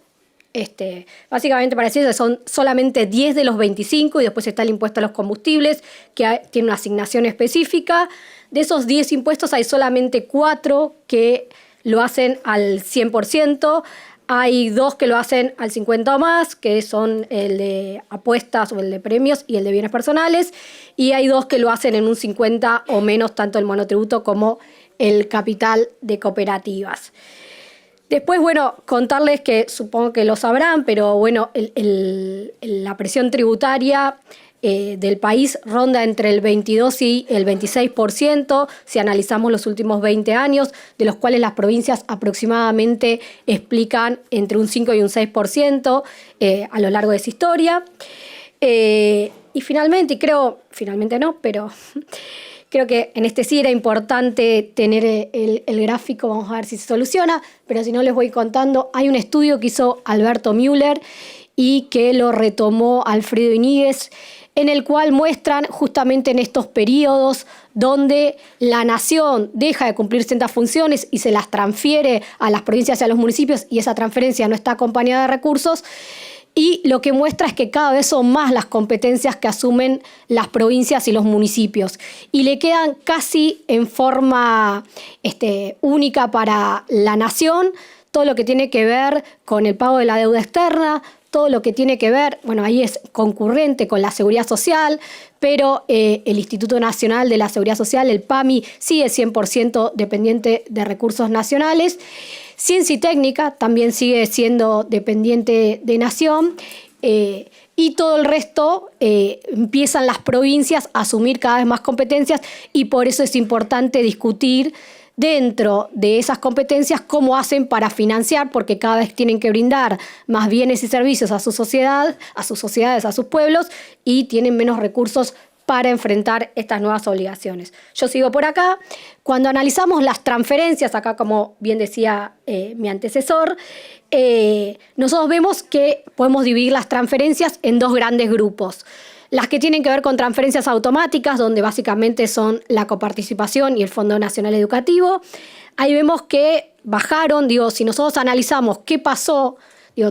básicamente para decir que son solamente 10 de los 25 y después está el impuesto a los combustibles que tiene una asignación específica. De esos 10 impuestos hay solamente 4 que lo hacen al 100%. Hay 2 que lo hacen al 50% o más, que son el de apuestas o el de premios y el de bienes personales. Y hay 2 que lo hacen en un 50% o menos, tanto el monotributo como el capital de cooperativas. Después, bueno, contarles que supongo que lo sabrán, pero bueno, la presión tributaria del país ronda entre el 22 y el 26%, si analizamos los últimos 20 años, de los cuales las provincias aproximadamente explican entre un 5 y un 6% a lo largo de esa historia. Y finalmente, y creo, finalmente no, pero creo que en este sí era importante tener el gráfico, vamos a ver si se soluciona, pero si no les voy contando. Hay un estudio que hizo Alberto Müller y que lo retomó Alfredo Iñiguez, en el cual muestran justamente en estos periodos donde la nación deja de cumplir ciertas funciones y se las transfiere a las provincias y a los municipios, y esa transferencia no está acompañada de recursos. Y lo que muestra es que cada vez son más las competencias que asumen las provincias y los municipios. Y le quedan casi en forma única para la nación todo lo que tiene que ver con el pago de la deuda externa, todo lo que tiene que ver, bueno, ahí es concurrente con la seguridad social, pero el Instituto Nacional de la Seguridad Social, el PAMI, sigue 100% dependiente de recursos nacionales. Ciencia y técnica también sigue siendo dependiente de nación, y todo el resto empiezan las provincias a asumir cada vez más competencias, y por eso es importante discutir dentro de esas competencias, cómo hacen para financiar, porque cada vez tienen que brindar más bienes y servicios a su sociedad, a sus sociedades, a sus pueblos, y tienen menos recursos para enfrentar estas nuevas obligaciones. Yo sigo por acá. Cuando analizamos las transferencias, acá como bien decía mi antecesor, nosotros vemos que podemos dividir las transferencias en dos grandes grupos. Las que tienen que ver con transferencias automáticas, donde básicamente son la coparticipación y el Fondo Nacional Educativo. Ahí vemos que bajaron, si nosotros analizamos qué pasó,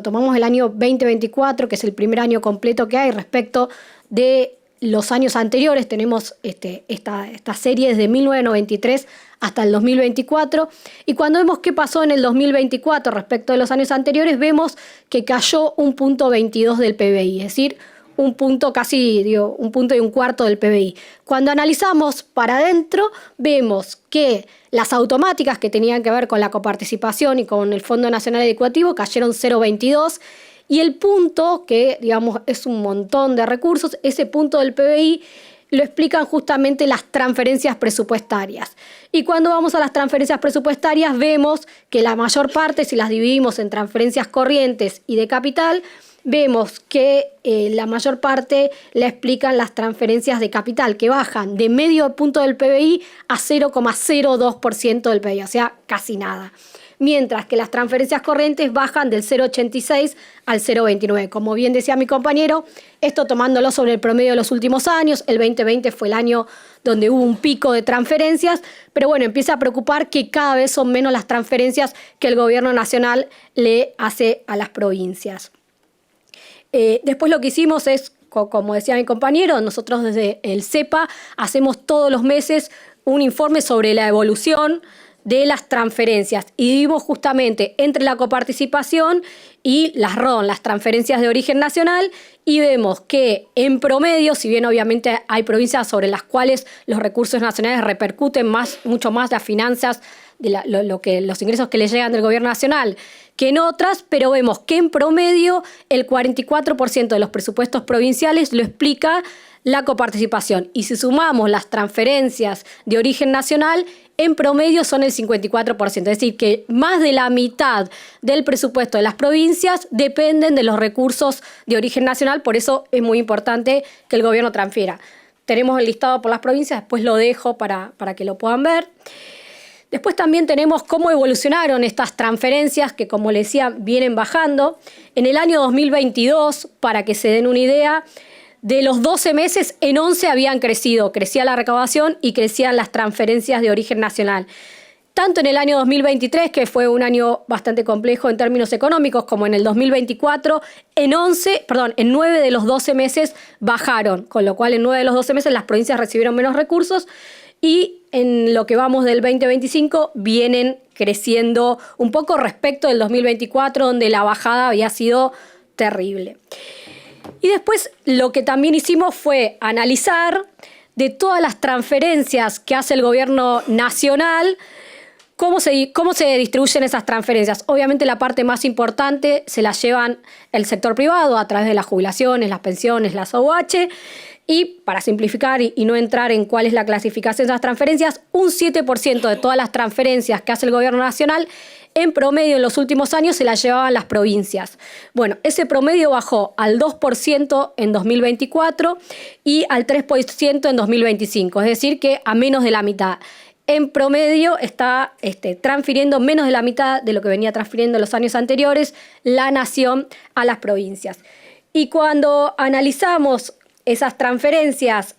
tomamos el año 2024, que es el primer año completo que hay respecto de los años anteriores, tenemos esta serie desde 1993 hasta el 2024, y cuando vemos qué pasó en el 2024 respecto de los años anteriores, vemos que cayó 1,22 del PBI, es decir, un punto casi, un punto y un cuarto del PBI. Cuando analizamos para adentro, vemos que las automáticas que tenían que ver con la coparticipación y con el Fondo Nacional Educativo cayeron 0,22, y el punto, que es un montón de recursos, ese punto del PBI lo explican justamente las transferencias presupuestarias. Y cuando vamos a las transferencias presupuestarias, vemos que la mayor parte, si las dividimos en transferencias corrientes y de capital, vemos que la mayor parte la explican las transferencias de capital, que bajan de medio punto del PBI a 0,02% del PBI, o sea, casi nada. Mientras que las transferencias corrientes bajan del 0,86 al 0,29. Como bien decía mi compañero, esto tomándolo sobre el promedio de los últimos años, el 2020 fue el año donde hubo un pico de transferencias, pero bueno, empieza a preocupar que cada vez son menos las transferencias que el gobierno nacional le hace a las provincias. Después lo que hicimos es, como decía mi compañero, nosotros desde el CEPA hacemos todos los meses un informe sobre la evolución de las transferencias y dividimos justamente entre la coparticipación y las RON, las transferencias de origen nacional, y vemos que en promedio, si bien obviamente hay provincias sobre las cuales los recursos nacionales repercuten mucho más las finanzas, de los ingresos que le llegan del gobierno nacional que en otras, pero vemos que en promedio el 44% de los presupuestos provinciales lo explica la coparticipación. Y si sumamos las transferencias de origen nacional, en promedio son el 54%. Es decir, que más de la mitad del presupuesto de las provincias dependen de los recursos de origen nacional. Por eso es muy importante que el gobierno transfiera. Tenemos el listado por las provincias, después lo dejo para que lo puedan ver. Después también tenemos cómo evolucionaron estas transferencias que, como les decía, vienen bajando. En el año 2022, para que se den una idea, de los 12 meses, en 11 habían crecido. Crecía la recaudación y crecían las transferencias de origen nacional. Tanto en el año 2023, que fue un año bastante complejo en términos económicos, como en el 2024, en 9 de los 12 meses bajaron, con lo cual en 9 de los 12 meses las provincias recibieron menos recursos, y en lo que vamos del 2025 vienen creciendo un poco respecto del 2024, donde la bajada había sido terrible. Y después lo que también hicimos fue analizar de todas las transferencias que hace el gobierno nacional, ¿cómo se distribuyen esas transferencias? Obviamente la parte más importante se la llevan el sector privado a través de las jubilaciones, las pensiones, las OH, y para simplificar y no entrar en cuál es la clasificación de las transferencias, un 7% de todas las transferencias que hace el gobierno nacional, en promedio en los últimos años se las llevaban las provincias. Bueno, ese promedio bajó al 2% en 2024 y al 3% en 2025, es decir que a menos de la mitad. En promedio está transfiriendo menos de la mitad de lo que venía transfiriendo en los años anteriores la nación a las provincias. Y cuando analizamos esas transferencias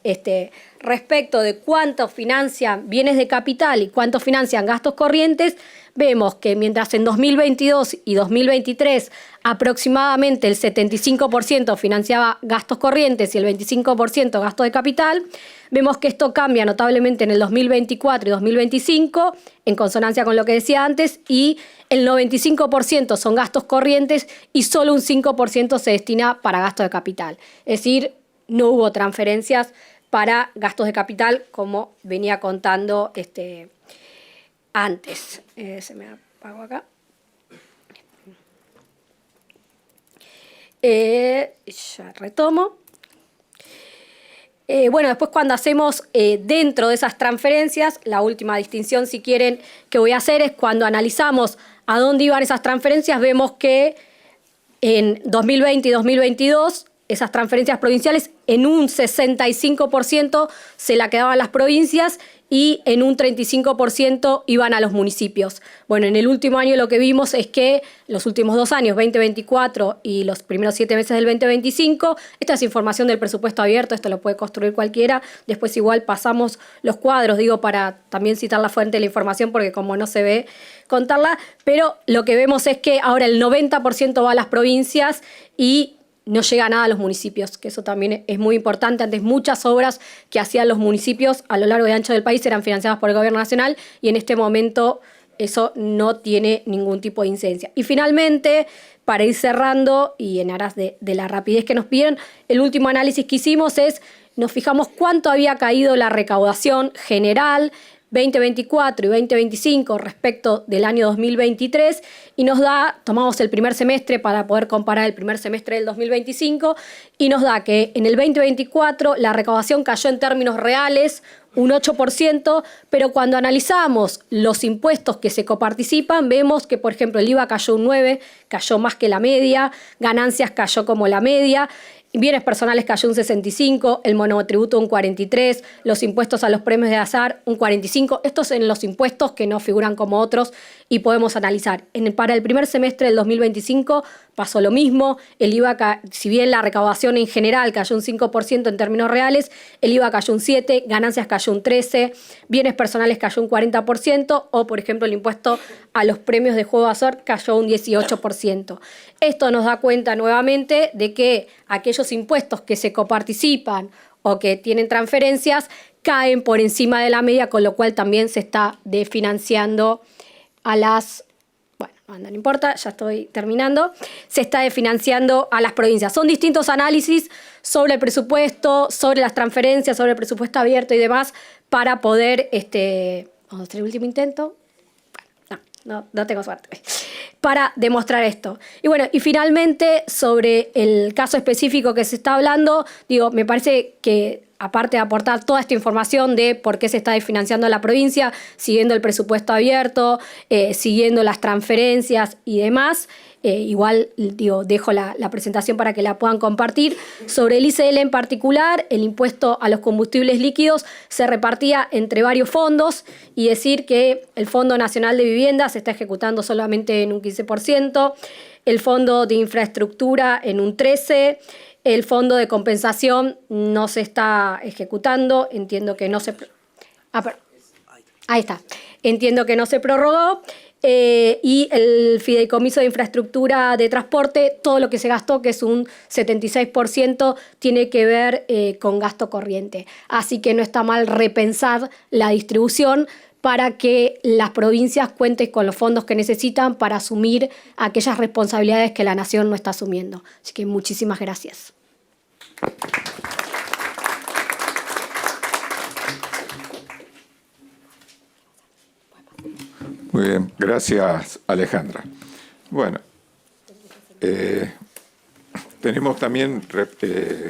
respecto de cuánto financian bienes de capital y cuánto financian gastos corrientes, vemos que mientras en 2022 y 2023 aproximadamente el 75% financiaba gastos corrientes y el 25% gastos de capital, vemos que esto cambia notablemente en el 2024 y 2025, en consonancia con lo que decía antes, y el 95% son gastos corrientes y solo un 5% se destina para gastos de capital. Es decir, no hubo transferencias para gastos de capital como venía contando antes. Se me apagó acá. Ya retomo. Bueno, después cuando hacemos dentro de esas transferencias, la última distinción, si quieren, que voy a hacer es cuando analizamos a dónde iban esas transferencias, vemos que en 2020 y 2022 esas transferencias provinciales en un 65% se la quedaban las provincias y en un 35% iban a los municipios. Bueno, en el último año lo que vimos es que los últimos 2 años, 2024 y los primeros 7 meses del 2025, esta es información del presupuesto abierto, esto lo puede construir cualquiera, después igual pasamos los cuadros, digo, para también citar la fuente de la información, porque como no se ve contarla, pero lo que vemos es que ahora el 90% va a las provincias y no llega nada a los municipios, que eso también es muy importante. Antes muchas obras que hacían los municipios a lo largo y ancho del país eran financiadas por el gobierno nacional y en este momento eso no tiene ningún tipo de incidencia. Y finalmente, para ir cerrando y en aras de la rapidez que nos pidieron, el último análisis que hicimos es, nos fijamos cuánto había caído la recaudación general 2024 y 2025 respecto del año 2023 y nos da, tomamos el primer semestre para poder comparar el primer semestre del 2025 y nos da que en el 2024 la recaudación cayó en términos reales un 8%, pero cuando analizamos los impuestos que se coparticipan, vemos que, por ejemplo, el IVA cayó un 9%, cayó más que la media, ganancias cayó como la media, bienes personales cayó un 65%, el monotributo un 43%, los impuestos a los premios de azar un 45%. Estos en los impuestos que no figuran como otros y podemos analizar. Para el primer semestre del 2025 pasó lo mismo. El IVA, si bien la recaudación en general cayó un 5% en términos reales, el IVA cayó un 7%, ganancias cayó un 13%, bienes personales cayó un 40% o, por ejemplo, el impuesto a los premios de juego de azar cayó un 18%. Esto nos da cuenta nuevamente de que aquellos impuestos que se coparticipan o que tienen transferencias caen por encima de la media, con lo cual también se está desfinanciando a las... Bueno, no importa, ya estoy terminando. Se está desfinanciando a las provincias. Son distintos análisis sobre el presupuesto, sobre las transferencias, sobre el presupuesto abierto y demás, para poder... Vamos a hacer el último intento. No tengo suerte. Para demostrar esto. Y bueno, y finalmente, sobre el caso específico que se está hablando, digo, me parece que aparte de aportar toda esta información de por qué se está desfinanciando la provincia, siguiendo el presupuesto abierto, siguiendo las transferencias y demás, igual digo, dejo la presentación para que la puedan compartir. Sobre el ICL en particular, el impuesto a los combustibles líquidos se repartía entre varios fondos y decir que el Fondo Nacional de Vivienda se está ejecutando solamente en un 15%, el Fondo de Infraestructura en un 13%, el fondo de compensación no se está ejecutando, entiendo que no se... Ahí está. Entiendo que no se prorrogó. Y el fideicomiso de infraestructura de transporte, todo lo que se gastó, que es un 76%, tiene que ver con gasto corriente. Así que no está mal repensar la distribución para que las provincias cuenten con los fondos que necesitan para asumir aquellas responsabilidades que la nación no está asumiendo. Así que muchísimas gracias. Muy bien, gracias Alejandra. Bueno, tenemos también,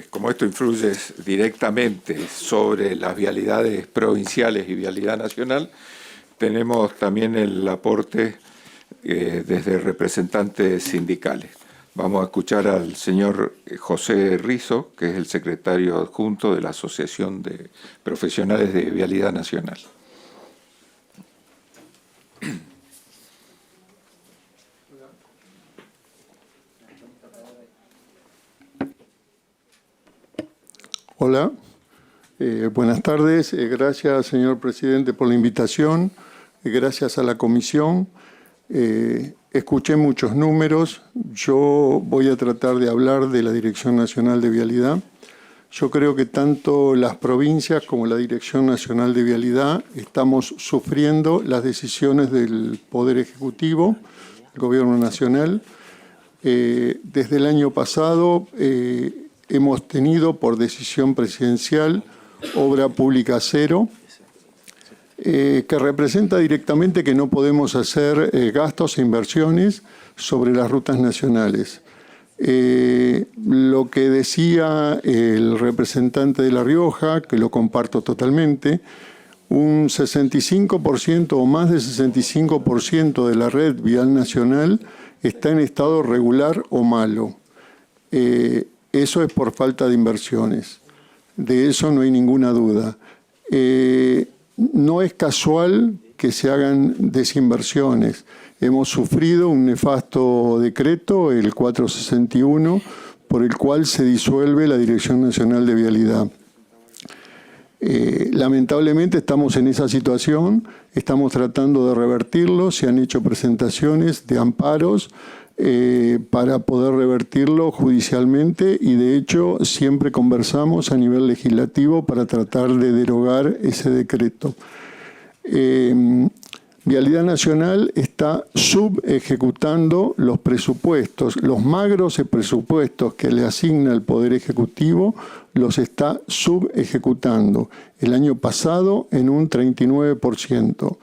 como esto influye directamente sobre las vialidades provinciales y vialidad nacional, tenemos también el aporte desde representantes sindicales. Vamos a escuchar al señor José Rizo, que es el secretario adjunto de la Asociación de Profesionales de Vialidad Nacional. Hola, buenas tardes. Gracias, señor presidente, por la invitación. Gracias a la comisión. Escuché muchos números. Yo voy a tratar de hablar de la Dirección Nacional de Vialidad. Yo creo que tanto las provincias como la Dirección Nacional de Vialidad estamos sufriendo las decisiones del Poder Ejecutivo, el Gobierno Nacional. Desde el año pasado hemos tenido por decisión presidencial obra pública cero, que representa directamente que no podemos hacer gastos e inversiones sobre las rutas nacionales. Lo que decía el representante de La Rioja, que lo comparto totalmente, un 65% o más de 65% de la red vial nacional está en estado regular o malo. Eso es por falta de inversiones. De eso no hay ninguna duda. No es casual que se hagan desinversiones. Hemos sufrido un nefasto decreto, el 461, por el cual se disuelve la Dirección Nacional de Vialidad. Lamentablemente estamos en esa situación, estamos tratando de revertirlo, se han hecho presentaciones de amparos para poder revertirlo judicialmente y de hecho siempre conversamos a nivel legislativo para tratar de derogar ese decreto. Vialidad Nacional está subejecutando los presupuestos, los magros presupuestos que le asigna el Poder Ejecutivo los está subejecutando. El año pasado en un 39%.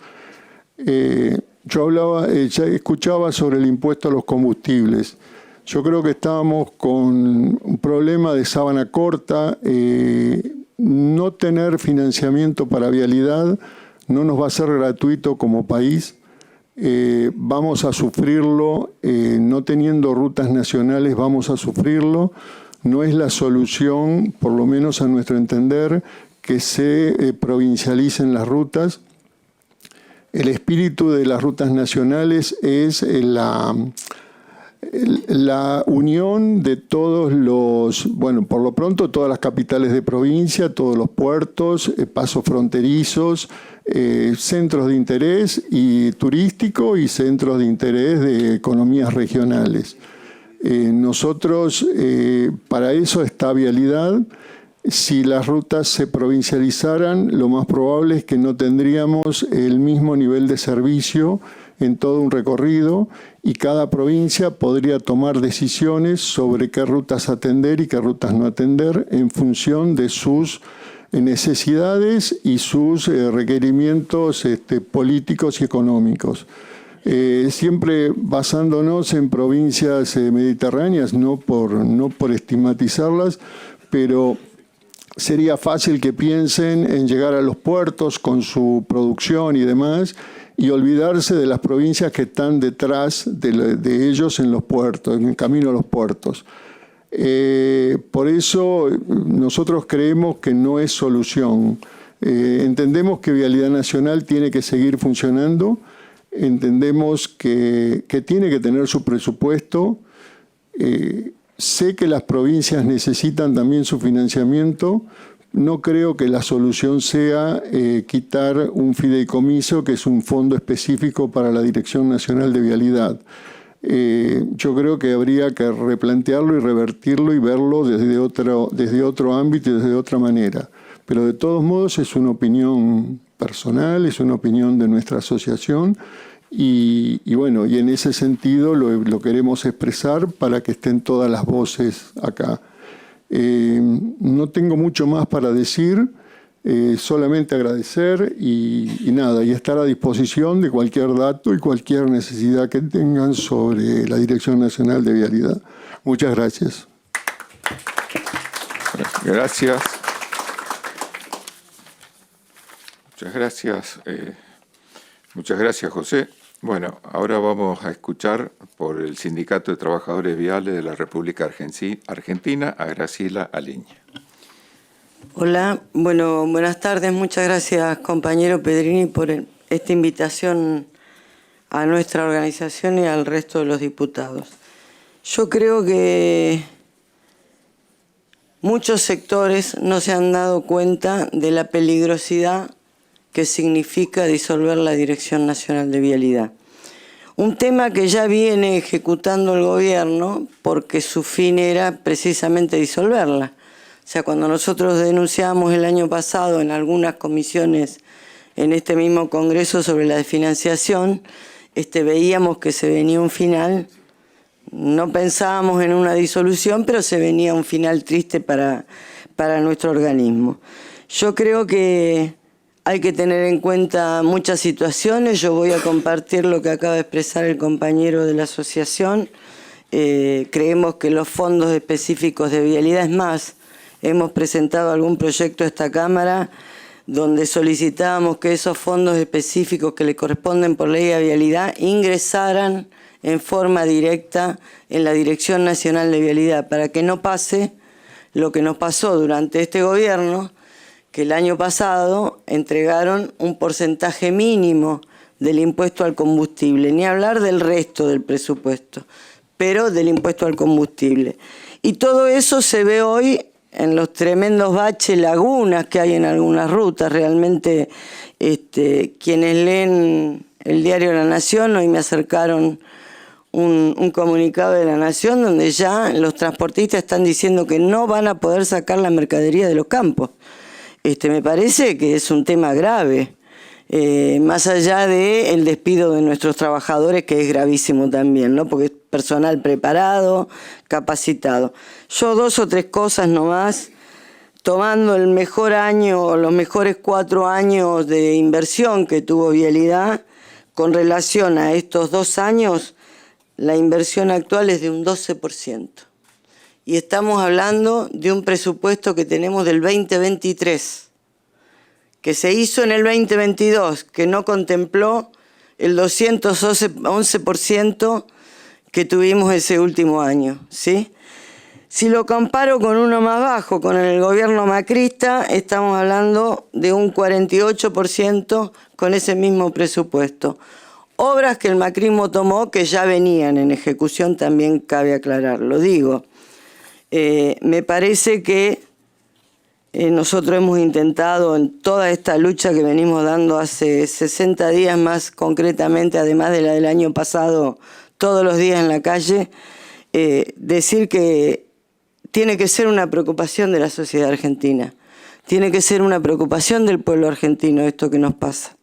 Yo ya escuchaba sobre el impuesto a los combustibles. Yo creo que estábamos con un problema de sábana corta, no tener financiamiento para vialidad no nos va a ser gratuito como país, vamos a sufrirlo, no teniendo rutas nacionales vamos a sufrirlo, no es la solución, por lo menos a nuestro entender, que se provincialicen las rutas. El espíritu de las rutas nacionales es la unión de todos los, bueno, por lo pronto todas las capitales de provincia, todos los puertos, pasos fronterizos, centros de interés y turístico y centros de interés de economías regionales. Nosotros, para eso está vialidad. Si las rutas se provincializaran, lo más probable es que no tendríamos el mismo nivel de servicio en todo un recorrido y cada provincia podría tomar decisiones sobre qué rutas atender y qué rutas no atender en función de sus necesidades y sus requerimientos políticos y económicos. Siempre basándonos en provincias mediterráneas, no por estigmatizarlas, pero sería fácil que piensen en llegar a los puertos con su producción y demás y olvidarse de las provincias que están detrás de ellos en los puertos, en el camino a los puertos. Por eso nosotros creemos que no es solución. Entendemos que Vialidad Nacional tiene que seguir funcionando, entendemos que tiene que tener su presupuesto. Sé que las provincias necesitan también su financiamiento. No creo que la solución sea quitar un fideicomiso, que es un fondo específico para la Dirección Nacional de Vialidad. Yo creo que habría que replantearlo y revertirlo y verlo desde otro ámbito y desde otra manera. Pero de todos modos es una opinión personal, es una opinión de nuestra asociación y bueno, y en ese sentido lo queremos expresar para que estén todas las voces acá. No tengo mucho más para decir, solamente agradecer y nada, y estar a disposición de cualquier dato y cualquier necesidad que tengan sobre la Dirección Nacional de Vialidad. Muchas gracias. Gracias. Muchas gracias, José. Bueno, ahora vamos a escuchar por el Sindicato de Trabajadores Viales de la República Argentina a Graciela Aleña. Hola, bueno, buenas tardes. Muchas gracias, compañero Pedrini, por esta invitación a nuestra organización y al resto de los diputados. Yo creo que muchos sectores no se han dado cuenta de la peligrosidad que significa disolver la Dirección Nacional de Vialidad. Un tema que ya viene ejecutando el gobierno porque su fin era precisamente disolverla. O sea, cuando nosotros denunciamos el año pasado en algunas comisiones en este mismo Congreso sobre la desfinanciación, veíamos que se venía un final, no pensábamos en una disolución, pero se venía un final triste para nuestro organismo. Yo creo que hay que tener en cuenta muchas situaciones. Yo voy a compartir lo que acaba de expresar el compañero de la asociación. creemos que los fondos específicos de vialidad, es más, hemos presentado algún proyecto a esta Cámara donde solicitábamos que esos fondos específicos que le corresponden por ley a vialidad ingresaran en forma directa en la Dirección Nacional de Vialidad, para que no pase lo que nos pasó durante este gobierno, que el año pasado entregaron un porcentaje mínimo del impuesto al combustible, ni hablar del resto del presupuesto, pero del impuesto al combustible. Y todo eso se ve hoy en los tremendos baches, lagunas que hay en algunas rutas. Realmente quienes leen el diario La Nación, hoy me acercaron un comunicado de La Nación donde ya los transportistas están diciendo que no van a poder sacar la mercadería de los campos. Me parece que es un tema grave, más allá del despido de nuestros trabajadores, que es gravísimo también, ¿no? Porque es personal preparado, capacitado. Yo 2 o 3 cosas nomás, tomando el mejor año o los mejores 4 años de inversión que tuvo Vialidad, con relación a estos 2 años, la inversión actual es de un 12%. Y estamos hablando de un presupuesto que tenemos del 2023, que se hizo en el 2022, que no contempló el 211% que tuvimos ese último año, ¿sí? Si lo comparo con uno más bajo, con el gobierno macrista, estamos hablando de un 48% con ese mismo presupuesto. Obras que el macrismo tomó que ya venían en ejecución, también cabe aclararlo. Digo, me parece que nosotros hemos intentado en toda esta lucha que venimos dando hace 60 días más concretamente, además de la del año pasado, todos los días en la calle, decir que tiene que ser una preocupación de la sociedad argentina, tiene que ser una preocupación del pueblo argentino esto que nos pasa.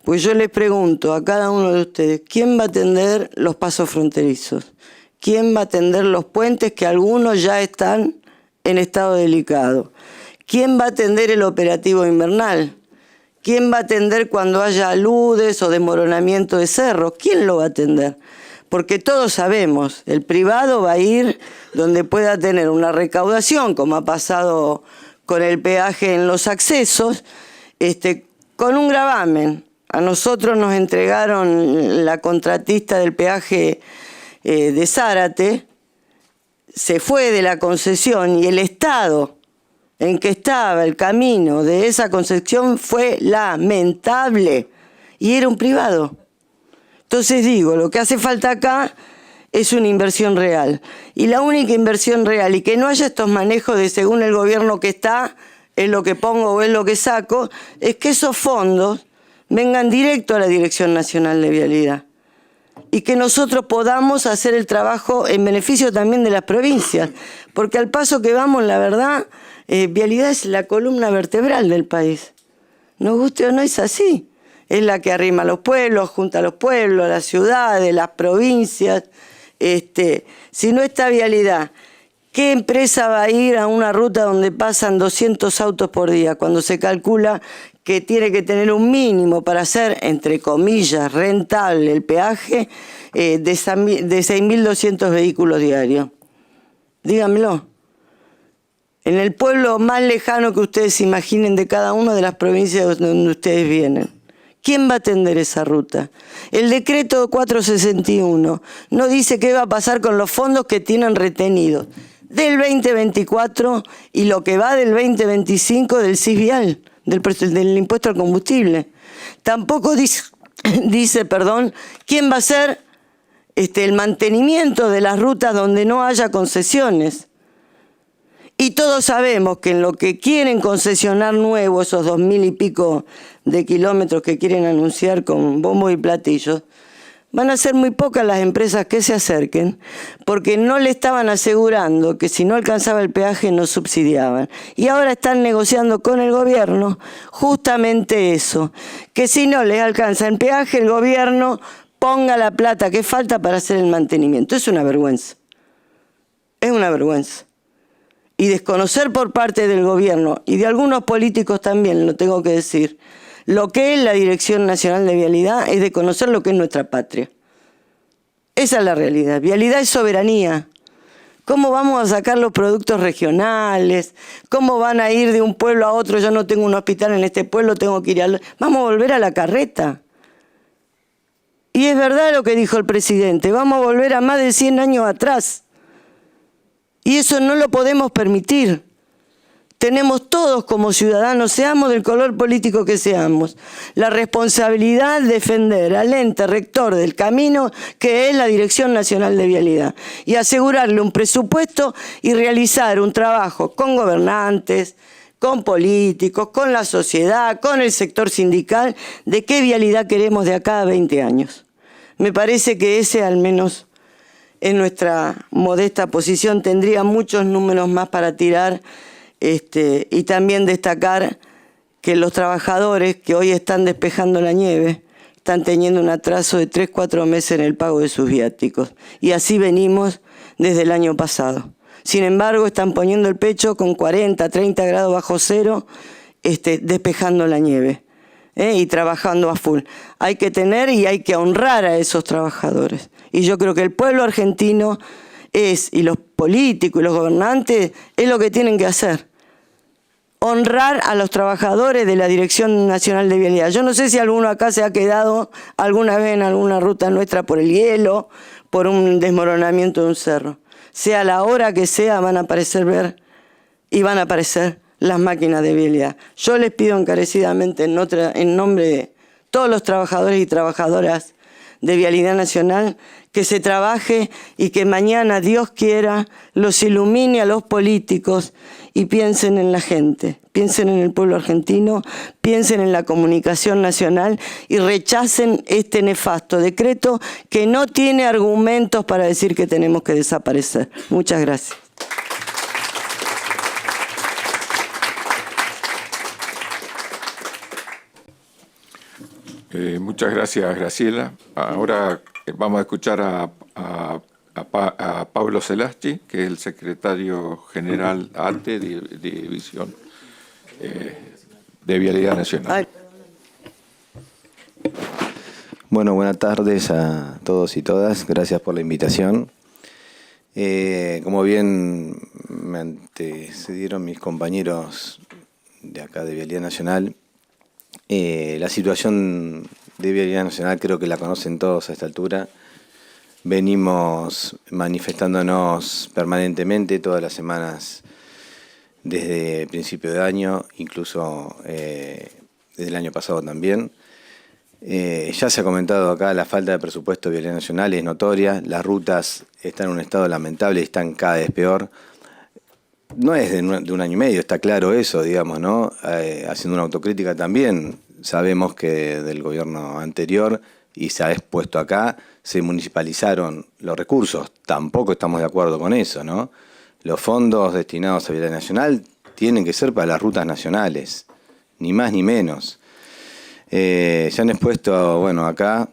Pues yo les pregunto a cada uno de ustedes, ¿quién va a atender los pasos fronterizos? ¿Quién va a atender los puentes que algunos ya están en estado delicado? ¿Quién va a atender el operativo invernal? ¿Quién va a atender cuando haya aludes o desmoronamiento de cerros? ¿Quién lo va a atender? Porque todos sabemos, el privado va a ir donde pueda tener una recaudación, como ha pasado con el peaje en los accesos, con un gravamen. A nosotros nos entregaron la contratista del peaje de Zárate, se fue de la concesión y el estado en que estaba el camino de esa concesión fue lamentable y era un privado. Entonces digo, lo que hace falta acá es una inversión real. Y la única inversión real, y que no haya estos manejos de según el gobierno que está, es lo que pongo o es lo que saco, es que esos fondos vengan directo a la Dirección Nacional de Vialidad. Y que nosotros podamos hacer el trabajo en beneficio también de las provincias. Porque al paso que vamos, la verdad, Vialidad es la columna vertebral del país. Nos guste o no, es así. Es la que arrima a los pueblos, junta a los pueblos, las ciudades, las provincias. Si no está Vialidad, ¿qué empresa va a ir a una ruta donde pasan 200 autos por día cuando se calcula que tiene que tener un mínimo para hacer, entre comillas, rentable el peaje de 6.200 vehículos diarios? Dígamelo. En el pueblo más lejano que ustedes imaginen de cada una de las provincias donde ustedes vienen. ¿Quién va a atender esa ruta? El decreto 461 no dice qué va a pasar con los fondos que tienen retenidos del 2024 y lo que va del 2025 del CIS vial, del impuesto al combustible. Tampoco dice, quién va a hacer el mantenimiento de las rutas donde no haya concesiones. Y todos sabemos que en lo que quieren concesionar nuevo, esos 2.000 y pico de kilómetros que quieren anunciar con bombos y platillos, van a ser muy pocas las empresas que se acerquen, porque no le estaban asegurando que si no alcanzaba el peaje no subsidiaban. Y ahora están negociando con el gobierno justamente eso, que si no les alcanza el peaje, el gobierno ponga la plata que falta para hacer el mantenimiento. Es una vergüenza. Es una vergüenza. Y desconocer por parte del gobierno y de algunos políticos también, lo tengo que decir, lo que es la Dirección Nacional de Vialidad es de conocer lo que es nuestra patria. Esa es la realidad. Vialidad es soberanía. ¿Cómo vamos a sacar los productos regionales? ¿Cómo van a ir de un pueblo a otro? Yo no tengo un hospital en este pueblo, tengo que ir al... Vamos a volver a la carreta. Y es verdad lo que dijo el presidente, vamos a volver a más de 100 años atrás. Y eso no lo podemos permitir. Tenemos todos como ciudadanos, seamos del color político que seamos, la responsabilidad de defender al ente rector del camino que es la Dirección Nacional de Vialidad y asegurarle un presupuesto y realizar un trabajo con gobernantes, con políticos, con la sociedad, con el sector sindical, de qué vialidad queremos de acá a 20 años. Me parece que ese, al menos en nuestra modesta posición, tendría muchos números más para tirar. Y también destacar que los trabajadores que hoy están despejando la nieve están teniendo un atraso de 3-4 meses en el pago de sus viáticos. Y así venimos desde el año pasado. Sin embargo, están poniendo el pecho con 40, 30 grados bajo cero, despejando la nieve y trabajando a full. Hay que tener y hay que honrar a esos trabajadores. Y yo creo que el pueblo argentino y los políticos y los gobernantes es lo que tienen que hacer. Honrar a los trabajadores de la Dirección Nacional de Vialidad. Yo no sé si alguno acá se ha quedado alguna vez en alguna ruta nuestra por el hielo, por un desmoronamiento de un cerro. Sea la hora que sea, van a aparecer las máquinas de vialidad. Yo les pido encarecidamente en nombre de todos los trabajadores y trabajadoras de Vialidad Nacional, que se trabaje y que mañana, Dios quiera, los ilumine a los políticos y piensen en la gente, piensen en el pueblo argentino, piensen en la comunicación nacional y rechacen este nefasto decreto que no tiene argumentos para decir que tenemos que desaparecer. Muchas gracias. Muchas gracias, Graciela. Ahora vamos a escuchar a Pablo Celasti, que es el secretario general ATE de División de Vialidad Nacional. Bueno, buenas tardes a todos y todas. Gracias por la invitación. Como bien me antecedieron mis compañeros de acá de Vialidad Nacional, la situación de Vialidad Nacional creo que la conocen todos a esta altura. Venimos manifestándonos permanentemente todas las semanas desde el principio de año, incluso desde el año pasado también. Ya se ha comentado acá, la falta de presupuesto de Vialidad Nacional es notoria, las rutas están en un estado lamentable y están cada vez peor. No es de un año y medio, está claro eso, digamos, ¿no? Haciendo una autocrítica también, sabemos que del gobierno anterior, y se ha expuesto acá, se municipalizaron los recursos. Tampoco estamos de acuerdo con eso, ¿no? Los fondos destinados a Vialidad Nacional tienen que ser para las rutas nacionales, ni más ni menos. Se han expuesto, bueno, acá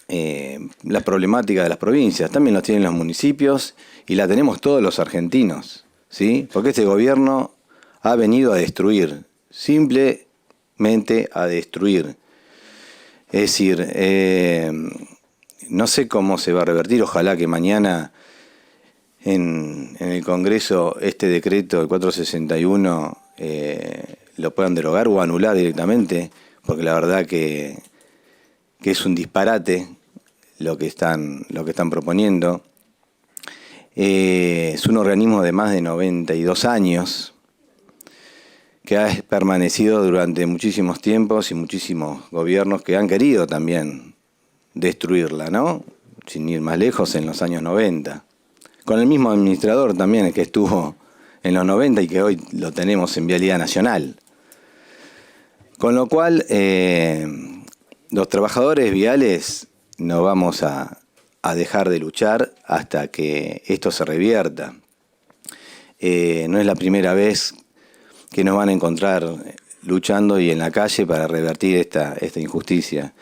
la problemática de las provincias, también los tienen los municipios y la tenemos todos los argentinos, ¿sí? Porque este gobierno ha venido a destruir, simplemente a destruir. Es decir, no sé cómo se va a revertir, ojalá que mañana en el Congreso este decreto, el 461, lo puedan derogar o anular directamente, porque la verdad que es un disparate lo que están proponiendo. Es un organismo de más de 92 años, que ha permanecido durante muchísimos tiempos y muchísimos gobiernos que han querido también destruirla, ¿no? Sin ir más lejos, en los años 90. Con el mismo administrador también que estuvo en los 90 y que hoy lo tenemos en Vialidad Nacional. Con lo cual, los trabajadores viales no vamos a dejar de luchar hasta que esto se revierta. No es la primera vez que nos van a encontrar luchando y en la calle para revertir esta injusticia.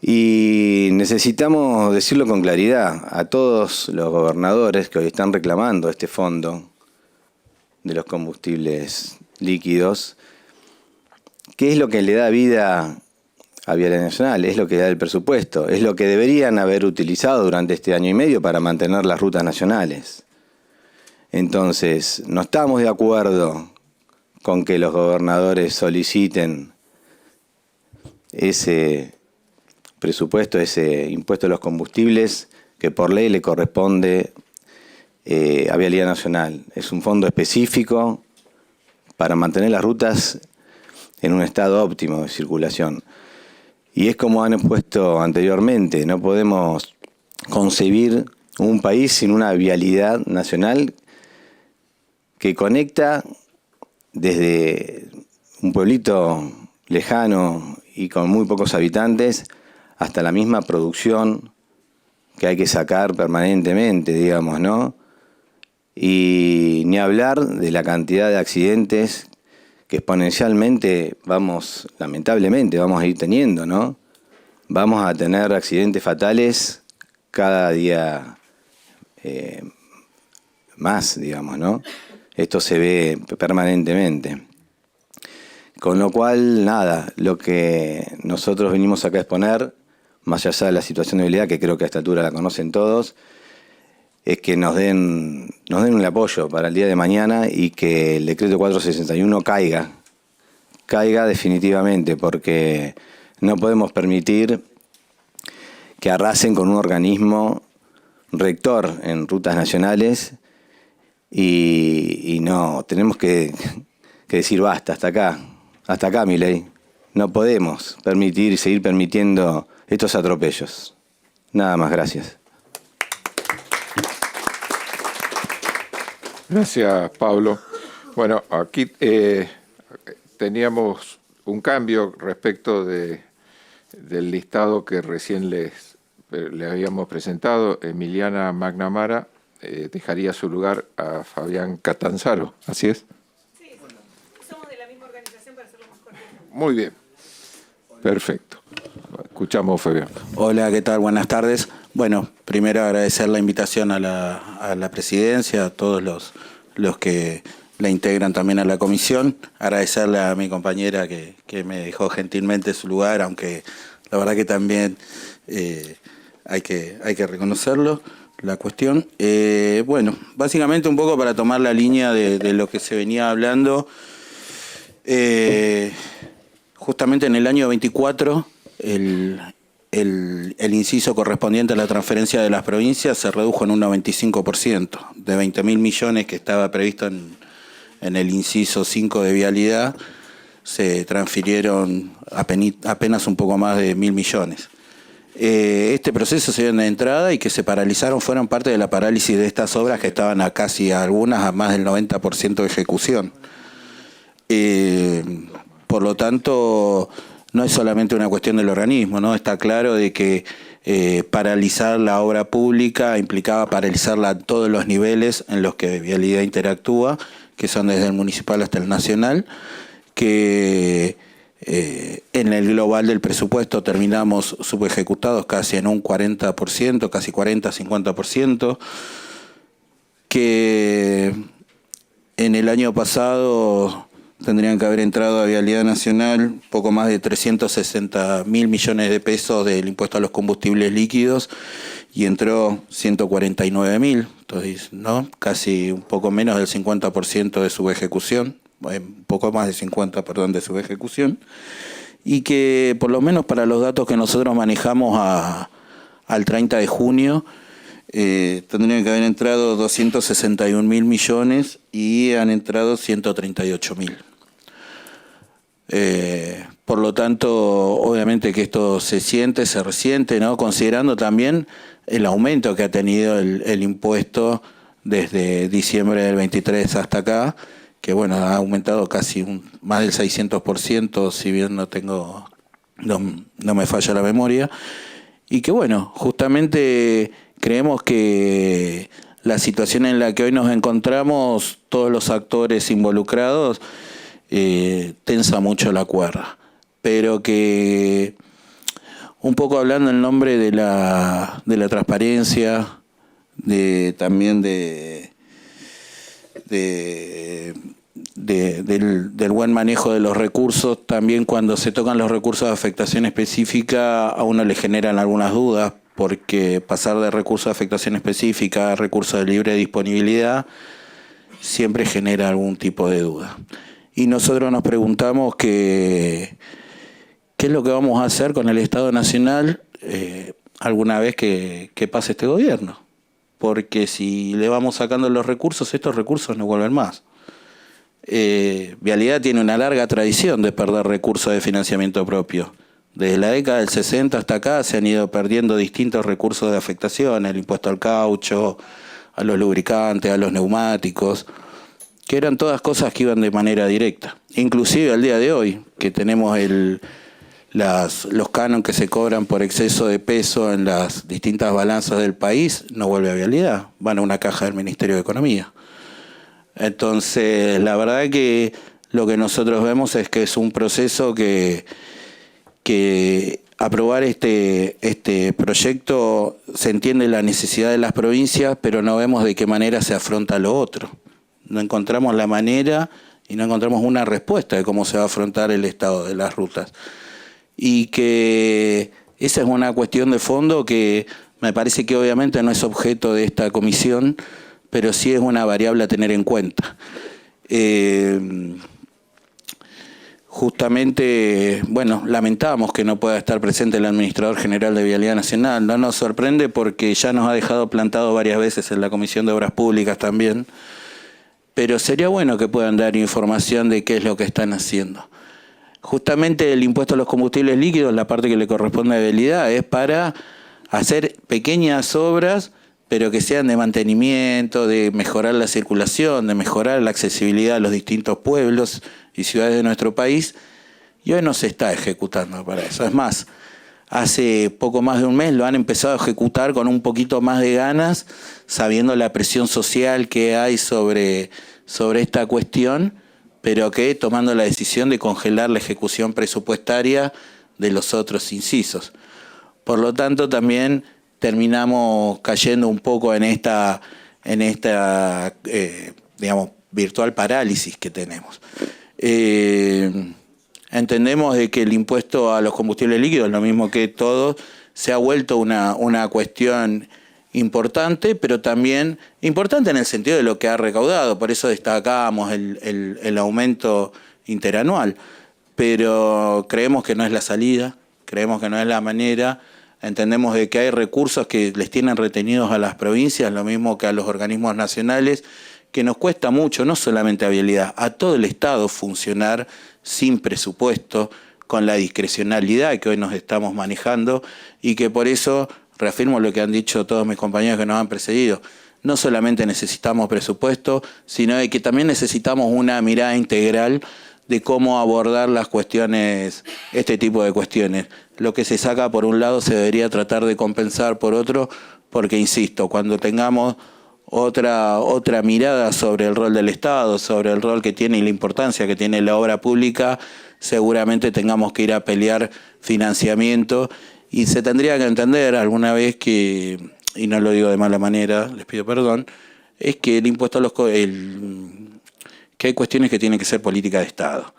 Y necesitamos decirlo con claridad a todos los gobernadores que hoy están reclamando este fondo de los combustibles líquidos, ¿qué es lo que le da vida a Vialidad Nacional, es lo que da el presupuesto, es lo que deberían haber utilizado durante este año y medio para mantener las rutas nacionales. Entonces, no estamos de acuerdo con que los gobernadores soliciten ese presupuesto, ese impuesto a los combustibles que por ley le corresponde a Vialidad Nacional. Es un fondo específico para mantener las rutas en un estado óptimo de circulación. Y es como han expuesto anteriormente, no podemos concebir un país sin una vialidad nacional que conecta desde un pueblito lejano y con muy pocos habitantes hasta la misma producción que hay que sacar permanentemente, digamos, ¿no? Y ni hablar de la cantidad de accidentes que exponencialmente lamentablemente vamos a ir teniendo, ¿no? Vamos a tener accidentes fatales cada día más, digamos, ¿no? Esto se ve permanentemente. Con lo cual, nada, lo que nosotros venimos acá a exponer, más allá de la situación de vialidad, que creo que a esta altura la conocen todos, es que nos den un apoyo para el día de mañana y que el decreto 461 caiga definitivamente, porque no podemos permitir que arrasen con un organismo rector en rutas nacionales y no, tenemos que decir basta, hasta acá, Milei. No podemos permitir y seguir permitiendo estos atropellos. Nada más, gracias. Gracias, Pablo. Bueno, aquí teníamos un cambio respecto del listado que recién le habíamos presentado. Emiliana McNamara dejaría su lugar a Fabián Catanzaro. ¿Así es? Sí, somos de la misma organización para hacerlo más corto. Muy bien. Perfecto. Escuchamos, Fabián. Hola, ¿qué tal? Buenas tardes. Bueno, primero agradecer la invitación a la presidencia, a todos los que la integran también a la comisión. Agradecerle a mi compañera que me dejó gentilmente su lugar, aunque la verdad que también hay que reconocerlo, la cuestión. Bueno, básicamente un poco para tomar la línea de lo que se venía hablando. Justamente en el año 24, el inciso correspondiente a la transferencia de las provincias se redujo en un 95%. De 20.000 millones que estaba previsto en el inciso 5 de vialidad, se transfirieron apenas un poco más de 1.000 millones. Este proceso se dio en la entrada y que se paralizaron, fueron parte de la parálisis de estas obras que estaban a casi algunas a más del 90% de ejecución. Por lo tanto, no es solamente una cuestión del organismo, ¿no? Está claro de que paralizar la obra pública implicaba paralizarla a todos los niveles en los que Vialidad interactúa, que son desde el municipal hasta el nacional, que en el global del presupuesto terminamos subejecutados casi en un 40%, casi 40-50%, que en el año pasado tendrían que haber entrado a Vialidad Nacional poco más de 360.000 millones de pesos del impuesto a los combustibles líquidos y entró 149.000, entonces, ¿no? Casi un poco menos del 50% de su ejecución, un poco más de 50, perdón, de su ejecución, y que por lo menos para los datos que nosotros manejamos al 30 de junio, tendrían que haber entrado 261.000 millones y han entrado 138.000. Por lo tanto, obviamente que esto se resiente, ¿no? Considerando también el aumento que ha tenido el impuesto desde diciembre del 23 hasta acá, que bueno, ha aumentado casi más del 600%, si bien no me falla la memoria, y que bueno, justamente creemos que la situación en la que hoy nos encontramos, todos los actores involucrados, tensa mucho la cuerda, pero que un poco hablando en nombre de la transparencia, también de del buen manejo de los recursos. También cuando se tocan los recursos de afectación específica, a uno le generan algunas dudas, porque pasar de recursos de afectación específica a recursos de libre disponibilidad siempre genera algún tipo de duda. Y nosotros nos preguntamos qué es lo que vamos a hacer con el Estado Nacional alguna vez que pase este gobierno. Porque si le vamos sacando los recursos, estos recursos no vuelven más. Vialidad tiene una larga tradición de perder recursos de financiamiento propio. Desde la década del 60 hasta acá se han ido perdiendo distintos recursos de afectación, el impuesto al caucho, a los lubricantes, a los neumáticos, que eran todas cosas que iban de manera directa. Inclusive al día de hoy, que tenemos los cánones que se cobran por exceso de peso en las distintas balanzas del país, no vuelve a Vialidad, van a una caja del Ministerio de Economía. Entonces, la verdad que lo que nosotros vemos es que es un proceso que aprobar este proyecto se entiende la necesidad de las provincias, pero no vemos de qué manera se afronta lo otro. No encontramos la manera y no encontramos una respuesta de cómo se va a afrontar el estado de las rutas. Y que esa es una cuestión de fondo que me parece que obviamente no es objeto de esta comisión, pero sí es una variable a tener en cuenta. Justamente, bueno, lamentamos que no pueda estar presente el Administrador General de Vialidad Nacional. No nos sorprende porque ya nos ha dejado plantado varias veces en la Comisión de Obras Públicas también, pero sería bueno que puedan dar información de qué es lo que están haciendo. Justamente el impuesto a los combustibles líquidos, la parte que le corresponde a Vialidad, es para hacer pequeñas obras, pero que sean de mantenimiento, de mejorar la circulación, de mejorar la accesibilidad a los distintos pueblos y ciudades de nuestro país, y hoy no se está ejecutando para eso. Es más, hace poco más de un mes lo han empezado a ejecutar con un poquito más de ganas, sabiendo la presión social que hay sobre esta cuestión, pero que tomando la decisión de congelar la ejecución presupuestaria de los otros incisos. Por lo tanto, también terminamos cayendo un poco en esta digamos, virtual parálisis que tenemos. Entendemos de que el impuesto a los combustibles líquidos, lo mismo que todo, se ha vuelto una cuestión importante, pero también importante en el sentido de lo que ha recaudado. Por eso destacábamos el aumento interanual. Pero creemos que no es la salida, creemos que no es la manera. Entendemos de que hay recursos que les tienen retenidos a las provincias, lo mismo que a los organismos nacionales, que nos cuesta mucho, no solamente a Vialidad, a todo el Estado funcionar sin presupuesto, con la discrecionalidad que hoy nos estamos manejando, y que por eso, reafirmo lo que han dicho todos mis compañeros que nos han precedido, no solamente necesitamos presupuesto, sino de que también necesitamos una mirada integral de cómo abordar las cuestiones, este tipo de cuestiones. Lo que se saca por un lado se debería tratar de compensar por otro, porque insisto, cuando tengamos otra mirada sobre el rol del Estado, sobre el rol que tiene y la importancia que tiene la obra pública, seguramente tengamos que ir a pelear financiamiento, y se tendría que entender alguna vez que, y no lo digo de mala manera, les pido perdón, es que el impuesto a los que hay cuestiones que tienen que ser política de Estado,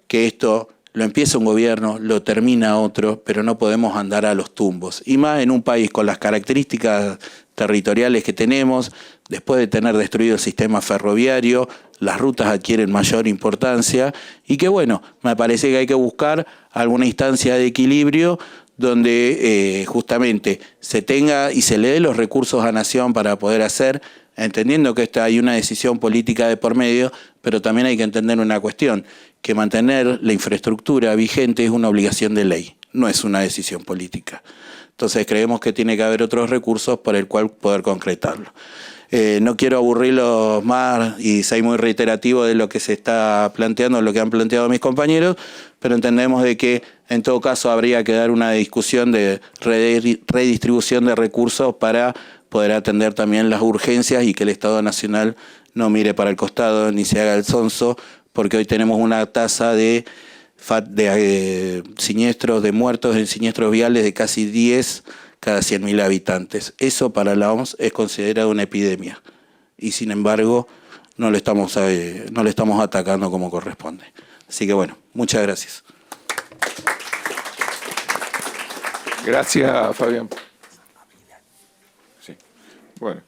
que esto lo empieza un gobierno, lo termina otro, pero no podemos andar a los tumbos. Y más en un país con las características territoriales que tenemos, después de tener destruido el sistema ferroviario, las rutas adquieren mayor importancia, y que bueno, me parece que hay que buscar alguna instancia de equilibrio donde justamente se tenga y se le dé los recursos a Nación para poder hacer, entendiendo que hay una decisión política de por medio, pero también hay que entender una cuestión, que mantener la infraestructura vigente es una obligación de ley, no es una decisión política. Entonces creemos que tiene que haber otros recursos para el cual poder concretarlo. No quiero aburrirlos más y soy muy reiterativo de lo que se está planteando, lo que han planteado mis compañeros, pero entendemos de que en todo caso habría que dar una discusión de redistribución de recursos para poder atender también las urgencias y que el Estado Nacional no mire para el costado ni se haga el sonso, porque hoy tenemos una tasa de siniestros, de muertos en siniestros viales de casi 10 cada 100.000 habitantes. Eso para la OMS es considerado una epidemia. Y sin embargo, no le estamos atacando como corresponde. Así que bueno, muchas gracias. Gracias, Fabián. Sí. Bueno,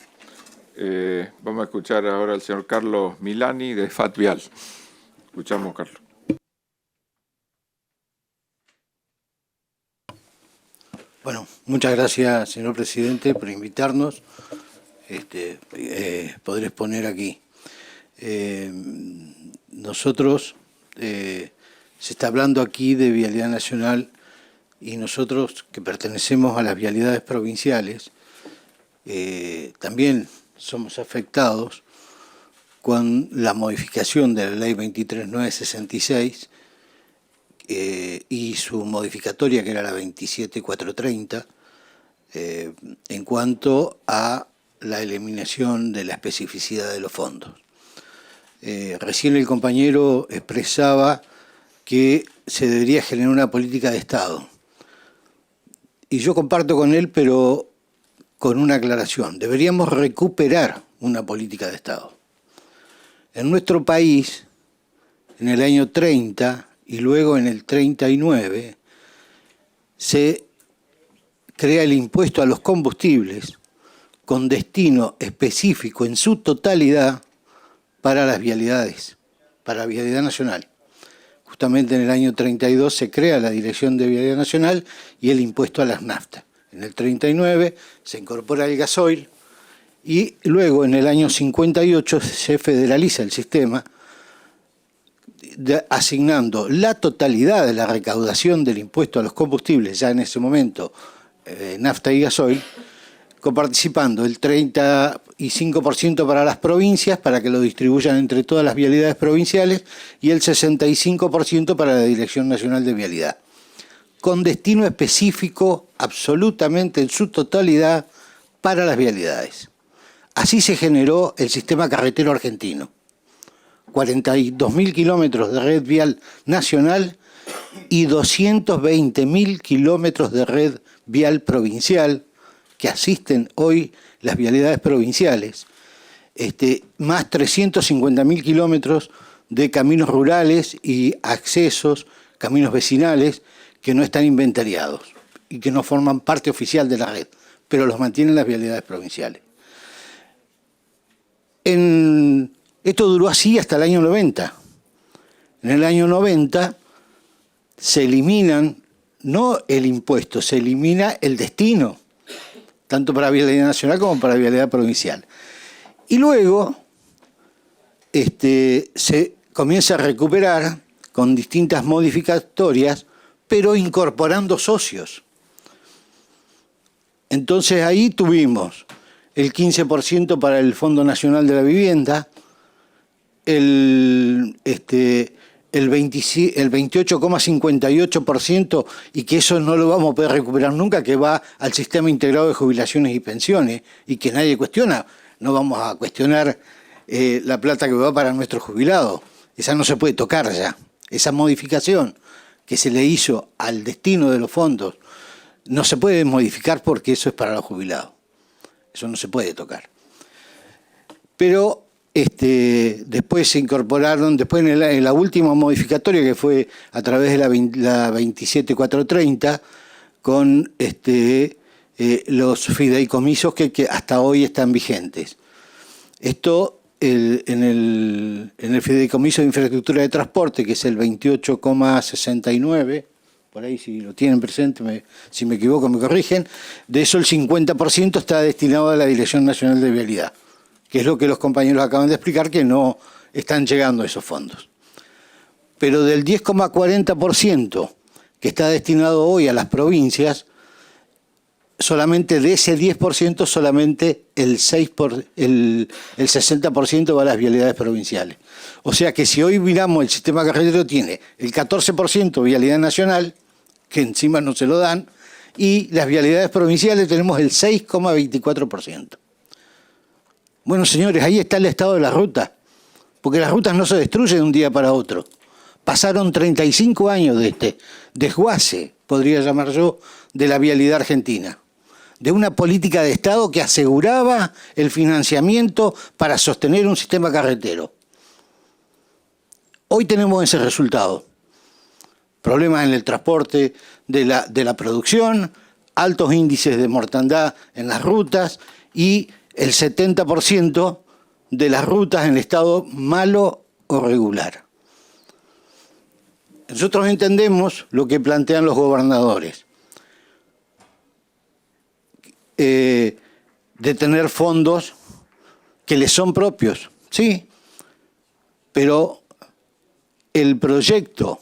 vamos a escuchar ahora al señor Carlos Milani de FATVial. Escuchamos, Carlos. Bueno, muchas gracias, señor presidente, por invitarnos, poder exponer aquí. Nosotros, se está hablando aquí de vialidad nacional y nosotros que pertenecemos a las vialidades provinciales, también somos afectados con la modificación de la ley 23966 y su modificatoria, que era la 27430, en cuanto a la eliminación de la especificidad de los fondos. Recién el compañero expresaba que se debería generar una política de Estado. Y yo comparto con él, pero con una aclaración. Deberíamos recuperar una política de Estado. En nuestro país, en el año 30 y luego en el 39, se crea el impuesto a los combustibles con destino específico en su totalidad para las vialidades, para la vialidad nacional. Justamente en el año 32 se crea la Dirección de Vialidad Nacional y el impuesto a las naftas. En el 39 se incorpora el gasoil y luego en el año 58 se federaliza el sistema, asignando la totalidad de la recaudación del impuesto a los combustibles, ya en ese momento nafta y gasoil, coparticipando el 35% para las provincias, para que lo distribuyan entre todas las vialidades provinciales, y el 65% para la Dirección Nacional de Vialidad, con destino específico absolutamente en su totalidad para las vialidades. Así se generó el sistema carretero argentino. 42.000 kilómetros de red vial nacional y 220.000 kilómetros de red vial provincial que asisten hoy las vialidades provinciales, más 350.000 kilómetros de caminos rurales y accesos, caminos vecinales que no están inventariados y que no forman parte oficial de la red, pero los mantienen las vialidades provinciales. Esto duró así hasta el año 90. En el año 90 se eliminan, no el impuesto, se elimina el destino, tanto para vialidad nacional como para vialidad provincial. Y luego se comienza a recuperar con distintas modificatorias, pero incorporando socios. Entonces ahí tuvimos el 15% para el Fondo Nacional de la Vivienda, el 28,58%, y que eso no lo vamos a poder recuperar nunca, que va al Sistema Integrado de Jubilaciones y Pensiones, y que nadie cuestiona. No vamos a cuestionar la plata que va para nuestros jubilados. Esa no se puede tocar ya. Esa modificación que se le hizo al destino de los fondos no se puede modificar porque eso es para los jubilados. Eso no se puede tocar. Pero después se incorporaron, después en la última modificatoria, que fue a través de la 27430, con los fideicomisos que hasta hoy están vigentes. Esto en el fideicomiso de infraestructura de transporte, que es el 28,69, por ahí si lo tienen presente, si me equivoco me corrigen, de eso el 50% está destinado a la Dirección Nacional de Vialidad, que es lo que los compañeros acaban de explicar, que no están llegando esos fondos. Pero del 10,40% que está destinado hoy a las provincias, solamente de ese 10%, solamente el 60% va a las vialidades provinciales. O sea que si hoy miramos el sistema carretero, tiene el 14% vialidad nacional, que encima no se lo dan, y las vialidades provinciales tenemos el 6,24%. Bueno, señores, ahí está el estado de la ruta, porque las rutas no se destruyen de un día para otro. Pasaron 35 años de este desguace, podría llamar yo, de la vialidad argentina. de una política de Estado que aseguraba el financiamiento para sostener un sistema carretero. Hoy tenemos ese resultado. Problemas en el transporte de la producción, altos índices de mortandad en las rutas y el 70% de las rutas en estado malo o regular. Nosotros entendemos lo que plantean los gobernadores, de tener fondos que les son propios, sí, pero el proyecto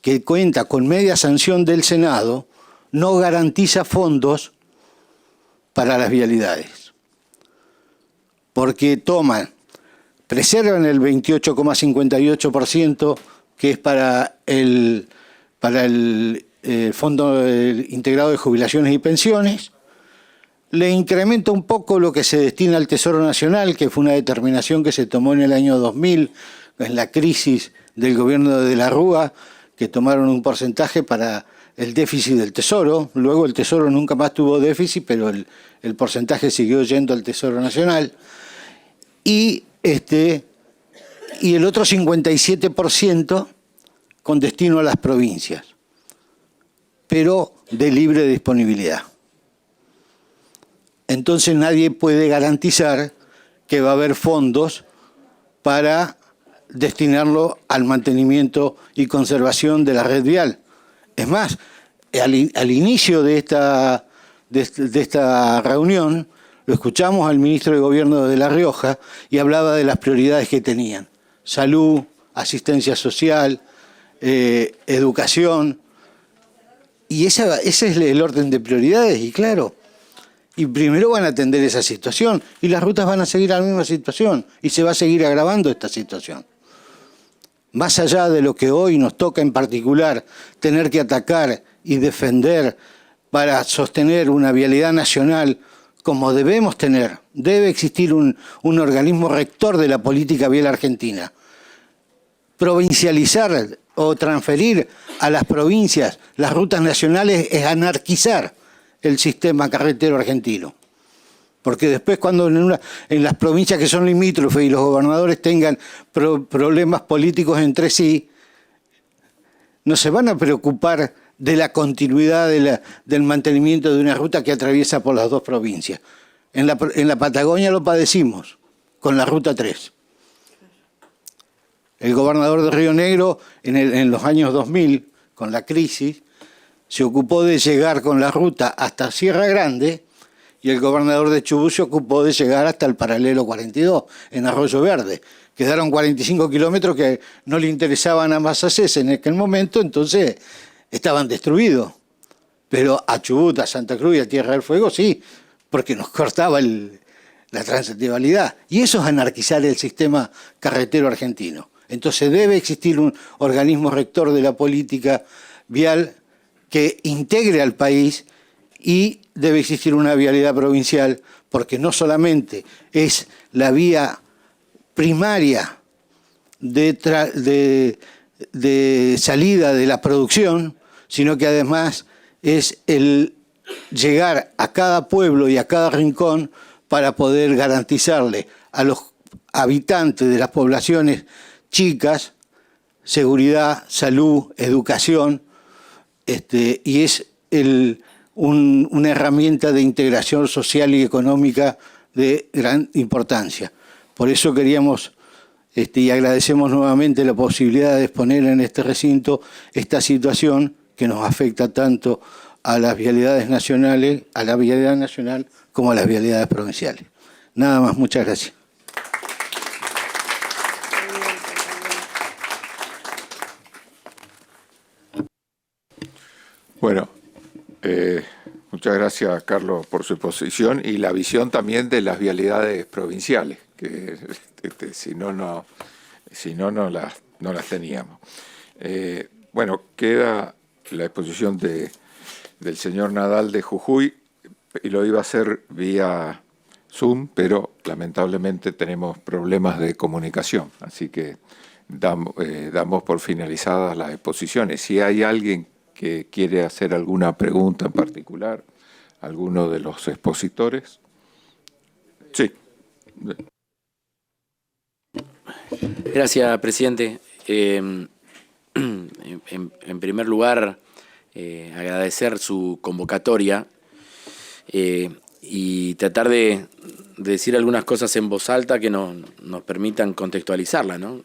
que cuenta con media sanción del Senado no garantiza fondos para las vialidades, porque preservan el 28,58% que es para el Fondo Integrado de Jubilaciones y Pensiones, le incrementa un poco lo que se destina al Tesoro Nacional, que fue una determinación que se tomó en el año 2000, en la crisis del gobierno de la Rúa, que tomaron un porcentaje para el déficit del Tesoro. Luego el Tesoro nunca más tuvo déficit, pero el porcentaje siguió yendo al Tesoro Nacional. Y el otro 57% con destino a las provincias, pero de libre disponibilidad. Entonces nadie puede garantizar que va a haber fondos para destinarlo al mantenimiento y conservación de la red vial. Es más, al inicio de esta reunión, lo escuchamos al ministro de Gobierno de La Rioja y hablaba de las prioridades que tenían: salud, asistencia social, educación. Y ese es el orden de prioridades, y claro, y primero van a atender esa situación, y las rutas van a seguir a la misma situación, y se va a seguir agravando esta situación. Más allá de lo que hoy nos toca en particular tener que atacar y defender para sostener una vialidad nacional como debemos tener, debe existir un organismo rector de la política vial argentina. Provincializar o transferir a las provincias las rutas nacionales es anarquizar el sistema carretero argentino. Porque después, cuando en las provincias que son limítrofes y los gobernadores tengan problemas políticos entre sí, no se van a preocupar de la continuidad del mantenimiento de una ruta que atraviesa por las dos provincias. En la Patagonia lo padecimos con la Ruta 3. El gobernador de Río Negro, en los años 2000, con la crisis, se ocupó de llegar con la ruta hasta Sierra Grande, y el gobernador de Chubut se ocupó de llegar hasta el paralelo 42, en Arroyo Verde. Quedaron 45 kilómetros que no le interesaban a Massaces en aquel momento, entonces estaban destruidos. Pero a Chubut, a Santa Cruz y a Tierra del Fuego sí, porque nos cortaba la transitivalidad. Y eso es anarquizar el sistema carretero argentino. Entonces debe existir un organismo rector de la política vial que integre al país, y debe existir una vialidad provincial, porque no solamente es la vía primaria de salida de la producción, sino que además es el llegar a cada pueblo y a cada rincón para poder garantizarle a los habitantes de las poblaciones chicas seguridad, salud, educación, y es una herramienta de integración social y económica de gran importancia. Por eso queríamos y agradecemos nuevamente la posibilidad de exponer en este recinto esta situación que nos afecta tanto a las vialidades nacionales, a la vialidad nacional como a las vialidades provinciales. Nada más, muchas gracias. Bueno, muchas gracias, Carlos, por su exposición y la visión también de las vialidades provinciales, que si no las teníamos. Bueno, queda la exposición del señor Nadal de Jujuy, y lo iba a hacer vía Zoom, pero lamentablemente tenemos problemas de comunicación, así que damos por finalizadas las exposiciones. Si hay alguien que quiere hacer alguna pregunta en particular, algunos de los expositores. Sí. Gracias, presidente. En primer lugar, agradecer su convocatoria y tratar de decir algunas cosas en voz alta que nos permitan contextualizarla, ¿no?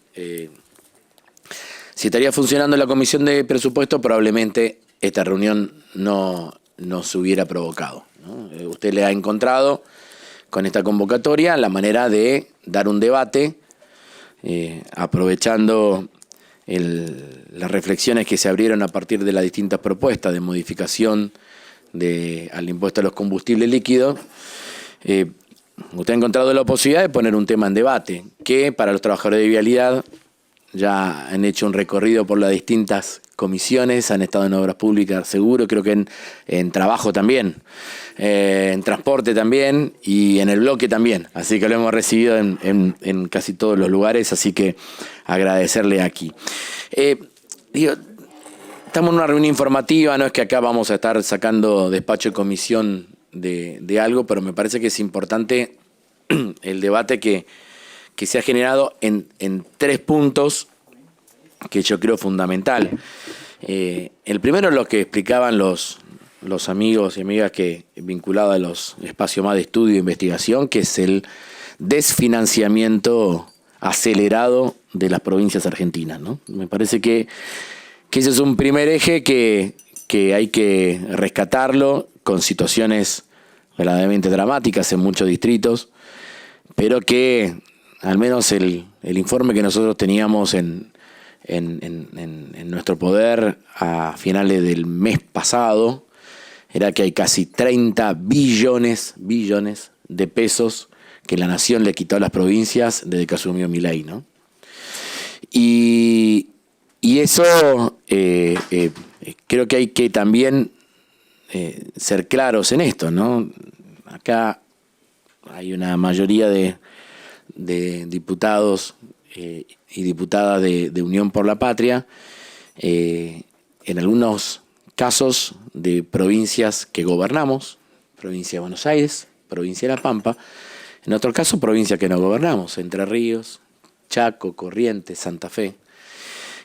Si estaría funcionando la Comisión de Presupuesto, probablemente esta reunión no se hubiera provocado, ¿no? Usted le ha encontrado con esta convocatoria la manera de dar un debate, aprovechando las reflexiones que se abrieron a partir de las distintas propuestas de modificación al impuesto a los combustibles líquidos. Usted ha encontrado la posibilidad de poner un tema en debate, que para los trabajadores de vialidad ya han hecho un recorrido por las distintas comisiones, han estado en obras públicas seguro, creo que en trabajo también, en transporte también y en el bloque también. Así que lo hemos recibido en casi todos los lugares, así que agradecerle aquí. Estamos en una reunión informativa, no es que acá vamos a estar sacando despacho de comisión de algo, pero me parece que es importante el debate que se ha generado en 3 puntos que yo creo fundamental. El primero es lo que explicaban los amigos y amigas que vinculados a los espacios más de estudio e investigación, que es el desfinanciamiento acelerado de las provincias argentinas, ¿no? Me parece que ese es un primer eje que hay que rescatarlo con situaciones verdaderamente dramáticas en muchos distritos, pero que al menos el informe que nosotros teníamos en nuestro poder a finales del mes pasado era que hay casi 30 billones de pesos que la nación le quitó a las provincias desde que asumió Milei, ¿no? Y eso creo que hay que también ser claros en esto, ¿no? Acá hay una mayoría de diputados y diputadas de Unión por la Patria, en algunos casos de provincias que gobernamos, provincia de Buenos Aires, provincia de La Pampa, en otros casos provincias que no gobernamos, Entre Ríos, Chaco, Corrientes, Santa Fe.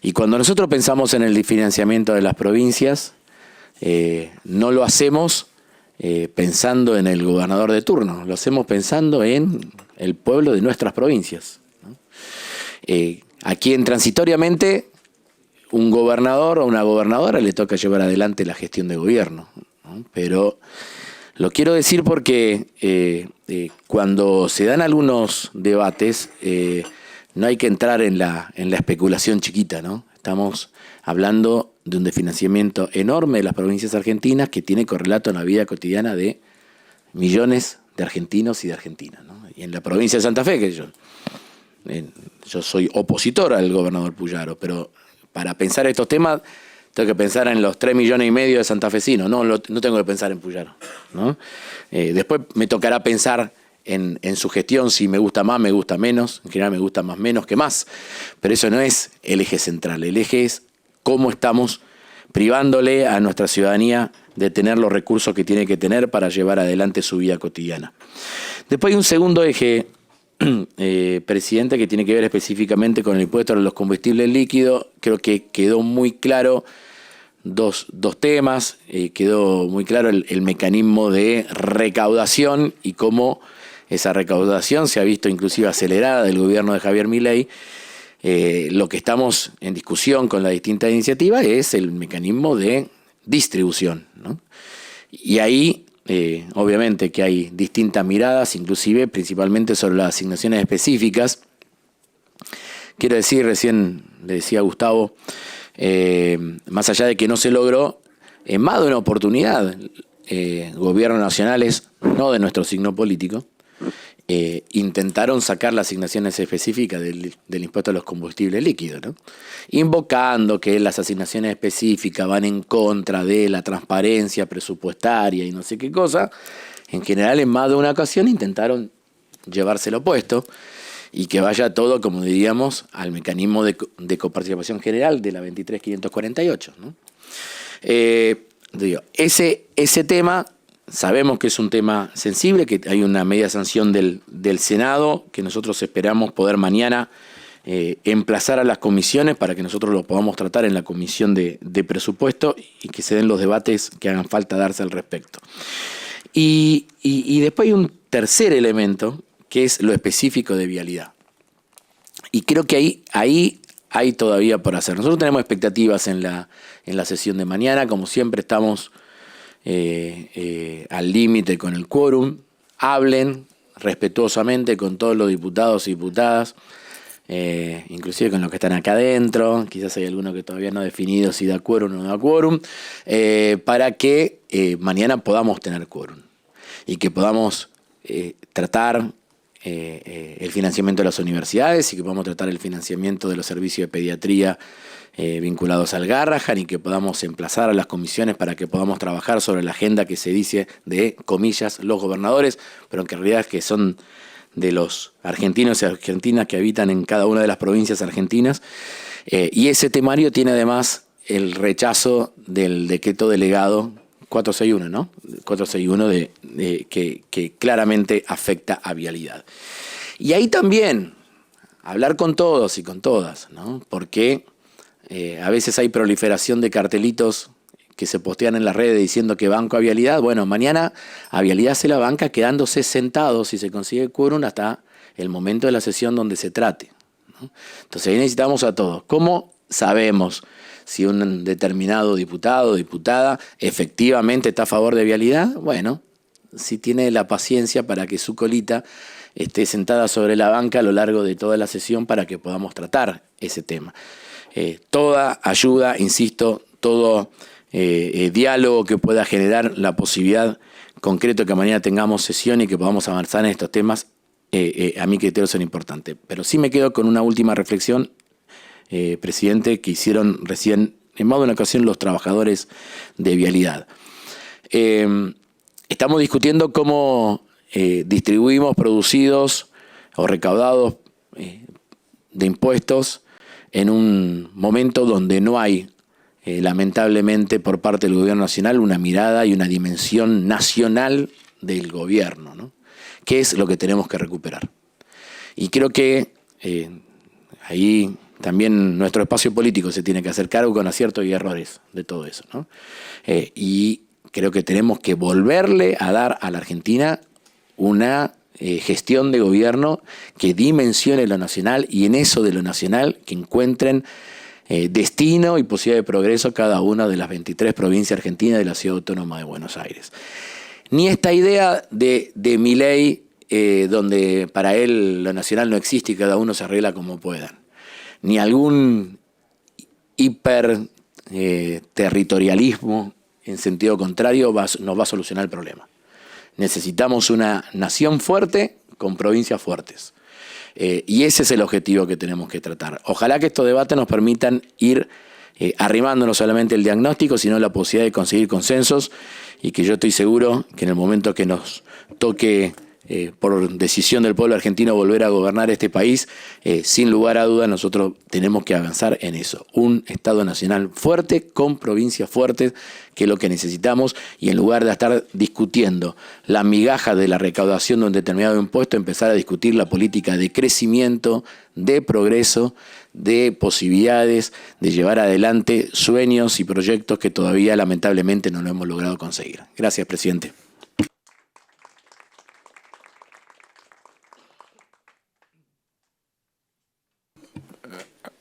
Y cuando nosotros pensamos en el financiamiento de las provincias, no lo hacemos pensando en el gobernador de turno, lo hacemos pensando en el pueblo de nuestras provincias, ¿no? A quien transitoriamente un gobernador o una gobernadora le toca llevar adelante la gestión de gobierno, ¿no? Pero lo quiero decir porque cuando se dan algunos debates, no hay que entrar en la especulación chiquita, ¿no? Estamos hablando de un desfinanciamiento enorme de las provincias argentinas que tiene correlato en la vida cotidiana de millones de argentinos y de argentinas, ¿no? Y en la provincia de Santa Fe, que yo soy opositor al gobernador Puyaro, pero para pensar estos temas tengo que pensar en los 3,5 millones de santafesinos, no tengo que pensar en Puyaro, ¿no? Después me tocará pensar en su gestión, si me gusta más, me gusta menos, en general me gusta más menos que más, pero eso no es el eje central, el eje es cómo estamos privándole a nuestra ciudadanía de tener los recursos que tiene que tener para llevar adelante su vida cotidiana. Después hay un segundo eje, presidente, que tiene que ver específicamente con el impuesto a los combustibles líquidos. Creo que quedó muy claro dos temas, quedó muy claro el mecanismo de recaudación y cómo esa recaudación se ha visto inclusive acelerada del gobierno de Javier Milei. Lo que estamos en discusión con la distinta iniciativa es el mecanismo de distribución, ¿no? Y ahí, obviamente que hay distintas miradas, inclusive principalmente sobre las asignaciones específicas. Quiero decir, recién le decía a Gustavo, más allá de que no se logró, en más de una oportunidad, gobiernos nacionales, no de nuestro signo político, intentaron sacar las asignaciones específicas del impuesto a los combustibles líquidos, ¿no? Invocando que las asignaciones específicas van en contra de la transparencia presupuestaria y no sé qué cosa. En general, en más de una ocasión intentaron llevárselo puesto y que vaya todo, como diríamos, al mecanismo de coparticipación general de la 23.548, ¿no? Ese tema sabemos que es un tema sensible, que hay una media sanción del Senado, que nosotros esperamos poder mañana emplazar a las comisiones para que nosotros lo podamos tratar en la comisión de presupuesto y que se den los debates que hagan falta darse al respecto. Y después hay un tercer elemento, que es lo específico de vialidad. Y creo que ahí hay todavía por hacer. Nosotros tenemos expectativas en la sesión de mañana, como siempre estamos al límite con el quórum. Hablen respetuosamente con todos los diputados y diputadas, inclusive con los que están acá adentro. Quizás hay alguno que todavía no ha definido si da quórum o no da quórum, para que mañana podamos tener quórum y que podamos tratar el financiamiento de las universidades y que podamos tratar el financiamiento de los servicios de pediatría vinculados al Garrahan, y que podamos emplazar a las comisiones para que podamos trabajar sobre la agenda que se dice de, comillas, los gobernadores, pero que en realidad es que son de los argentinos y argentinas que habitan en cada una de las provincias argentinas. Y ese temario tiene además el rechazo del decreto delegado 461, ¿no? 461 que claramente afecta a vialidad. Y ahí también hablar con todos y con todas, ¿no? Porque a veces hay proliferación de cartelitos que se postean en las redes diciendo que banco a vialidad. Bueno, mañana a vialidad se la banca quedándose sentados, si se consigue quórum, hasta el momento de la sesión donde se trate, ¿no? Entonces ahí necesitamos a todos. ¿Cómo sabemos si un determinado diputado o diputada efectivamente está a favor de vialidad? Bueno, si tiene la paciencia para que su colita esté sentada sobre la banca a lo largo de toda la sesión para que podamos tratar ese tema. Toda ayuda, insisto, todo diálogo que pueda generar la posibilidad concreta que mañana tengamos sesión y que podamos avanzar en estos temas, a mi criterio son importantes. Pero sí me quedo con una última reflexión, presidente, que hicieron recién en más de una ocasión los trabajadores de vialidad. Estamos discutiendo cómo distribuimos producidos o recaudados de impuestos en un momento donde no hay, lamentablemente, por parte del gobierno nacional, una mirada y una dimensión nacional del gobierno, ¿no? ¿Qué es lo que tenemos que recuperar? Y creo que ahí también nuestro espacio político se tiene que hacer cargo con aciertos y errores de todo eso, ¿no? Y creo que tenemos que volverle a dar a la Argentina una gestión de gobierno que dimensione lo nacional, y en eso de lo nacional que encuentren destino y posibilidad de progreso cada una de las 23 provincias argentinas de la Ciudad Autónoma de Buenos Aires. Ni esta idea de Milei, donde para él lo nacional no existe y cada uno se arregla como puedan, ni algún territorialismo en sentido contrario nos va a solucionar el problema. Necesitamos una nación fuerte con provincias fuertes. Y ese es el objetivo que tenemos que tratar. Ojalá que estos debates nos permitan ir arrimando no solamente el diagnóstico, sino la posibilidad de conseguir consensos, y que yo estoy seguro que en el momento que nos toque, por decisión del pueblo argentino, volver a gobernar este país, sin lugar a dudas nosotros tenemos que avanzar en eso. Un Estado nacional fuerte, con provincias fuertes, que es lo que necesitamos, y en lugar de estar discutiendo la migaja de la recaudación de un determinado impuesto, empezar a discutir la política de crecimiento, de progreso, de posibilidades, de llevar adelante sueños y proyectos que todavía lamentablemente no lo hemos logrado conseguir. Gracias, presidente.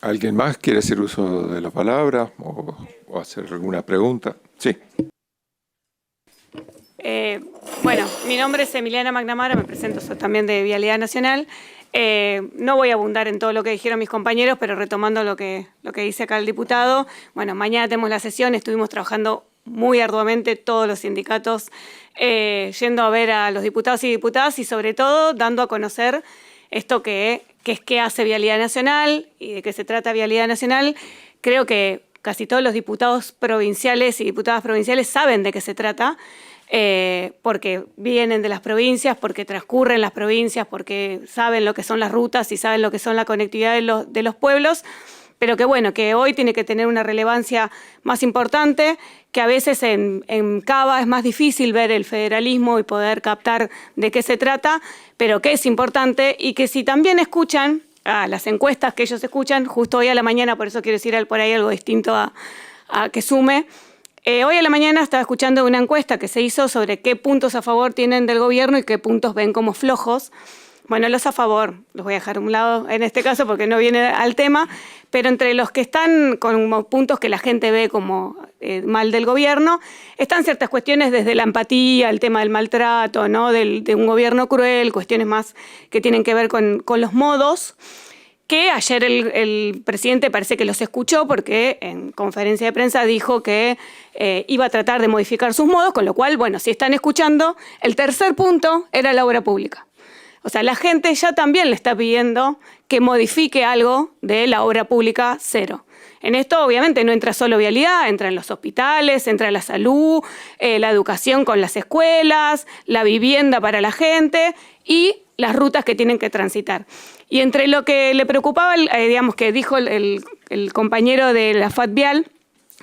¿Alguien más quiere hacer uso de la palabra o hacer alguna pregunta? Sí. Bueno, mi nombre es Emiliana McNamara, me presento, soy también de Vialidad Nacional. No voy a abundar en todo lo que dijeron mis compañeros, pero retomando lo que dice acá el diputado, bueno, mañana tenemos la sesión, estuvimos trabajando muy arduamente todos los sindicatos, yendo a ver a los diputados y diputadas, y sobre todo dando a conocer esto que es qué hace Vialidad Nacional y de qué se trata Vialidad Nacional. Creo que casi todos los diputados provinciales y diputadas provinciales saben de qué se trata, porque vienen de las provincias, porque transcurren las provincias, porque saben lo que son las rutas y saben lo que son la conectividad de los pueblos, pero que bueno, que hoy tiene que tener una relevancia más importante, que a veces en Cava es más difícil ver el federalismo y poder captar de qué se trata, pero que es importante y que si también escuchan las encuestas que ellos escuchan, justo hoy a la mañana, por eso quiero decir por ahí algo distinto a que sume. Hoy a la mañana estaba escuchando una encuesta que se hizo sobre qué puntos a favor tienen del gobierno y qué puntos ven como flojos. Bueno, los a favor, los voy a dejar a un lado en este caso porque no viene al tema, pero entre los que están como puntos que la gente ve como mal del gobierno, están ciertas cuestiones desde la empatía, el tema del maltrato, ¿no? de un gobierno cruel, cuestiones más que tienen que ver con los modos, que ayer el presidente parece que los escuchó porque en conferencia de prensa dijo que iba a tratar de modificar sus modos, con lo cual, bueno, si están escuchando, el tercer punto era la obra pública. O sea, la gente ya también le está pidiendo que modifique algo de la obra pública cero. En esto obviamente no entra solo vialidad, entran los hospitales, entra la salud, la educación con las escuelas, la vivienda para la gente y las rutas que tienen que transitar. Y entre lo que le preocupaba, digamos que dijo el compañero de la FAT Vial,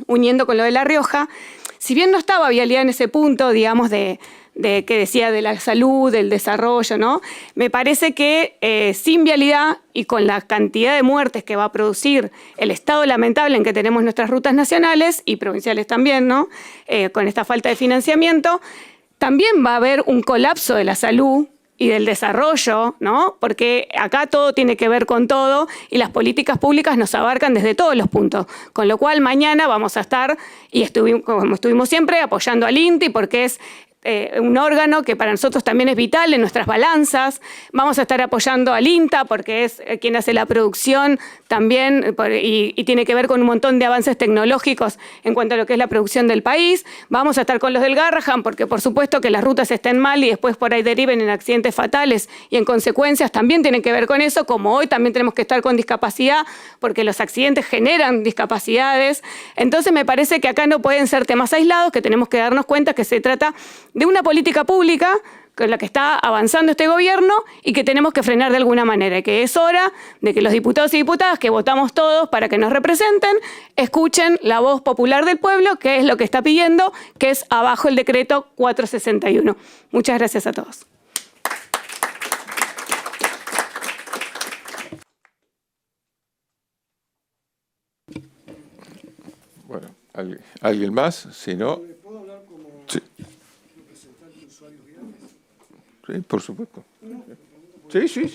uniendo con lo de La Rioja, si bien no estaba vialidad en ese punto, digamos, de que decía de la salud, del desarrollo, ¿no? Me parece que sin vialidad y con la cantidad de muertes que va a producir el estado lamentable en que tenemos nuestras rutas nacionales y provinciales también, ¿no? Con esta falta de financiamiento, también va a haber un colapso de la salud y del desarrollo, ¿no? Porque acá todo tiene que ver con todo y las políticas públicas nos abarcan desde todos los puntos. Con lo cual mañana vamos a estar, y como estuvimos siempre, apoyando al INTI porque es un órgano que para nosotros también es vital en nuestras balanzas. Vamos a estar apoyando al INTA porque es quien hace la producción también y tiene que ver con un montón de avances tecnológicos en cuanto a lo que es la producción del país. Vamos a estar con los del Garrahan porque por supuesto que las rutas estén mal y después por ahí deriven en accidentes fatales y en consecuencias también tienen que ver con eso, como hoy también tenemos que estar con discapacidad porque los accidentes generan discapacidades. Entonces me parece que acá no pueden ser temas aislados, que tenemos que darnos cuenta que se trata de una política pública con la que está avanzando este gobierno y que tenemos que frenar de alguna manera, y que es hora de que los diputados y diputadas que votamos todos para que nos representen, escuchen la voz popular del pueblo, que es lo que está pidiendo, que es abajo el decreto 461. Muchas gracias a todos. Bueno, ¿alguien más? Si no... Sí. Sí, por supuesto. Sí, sí.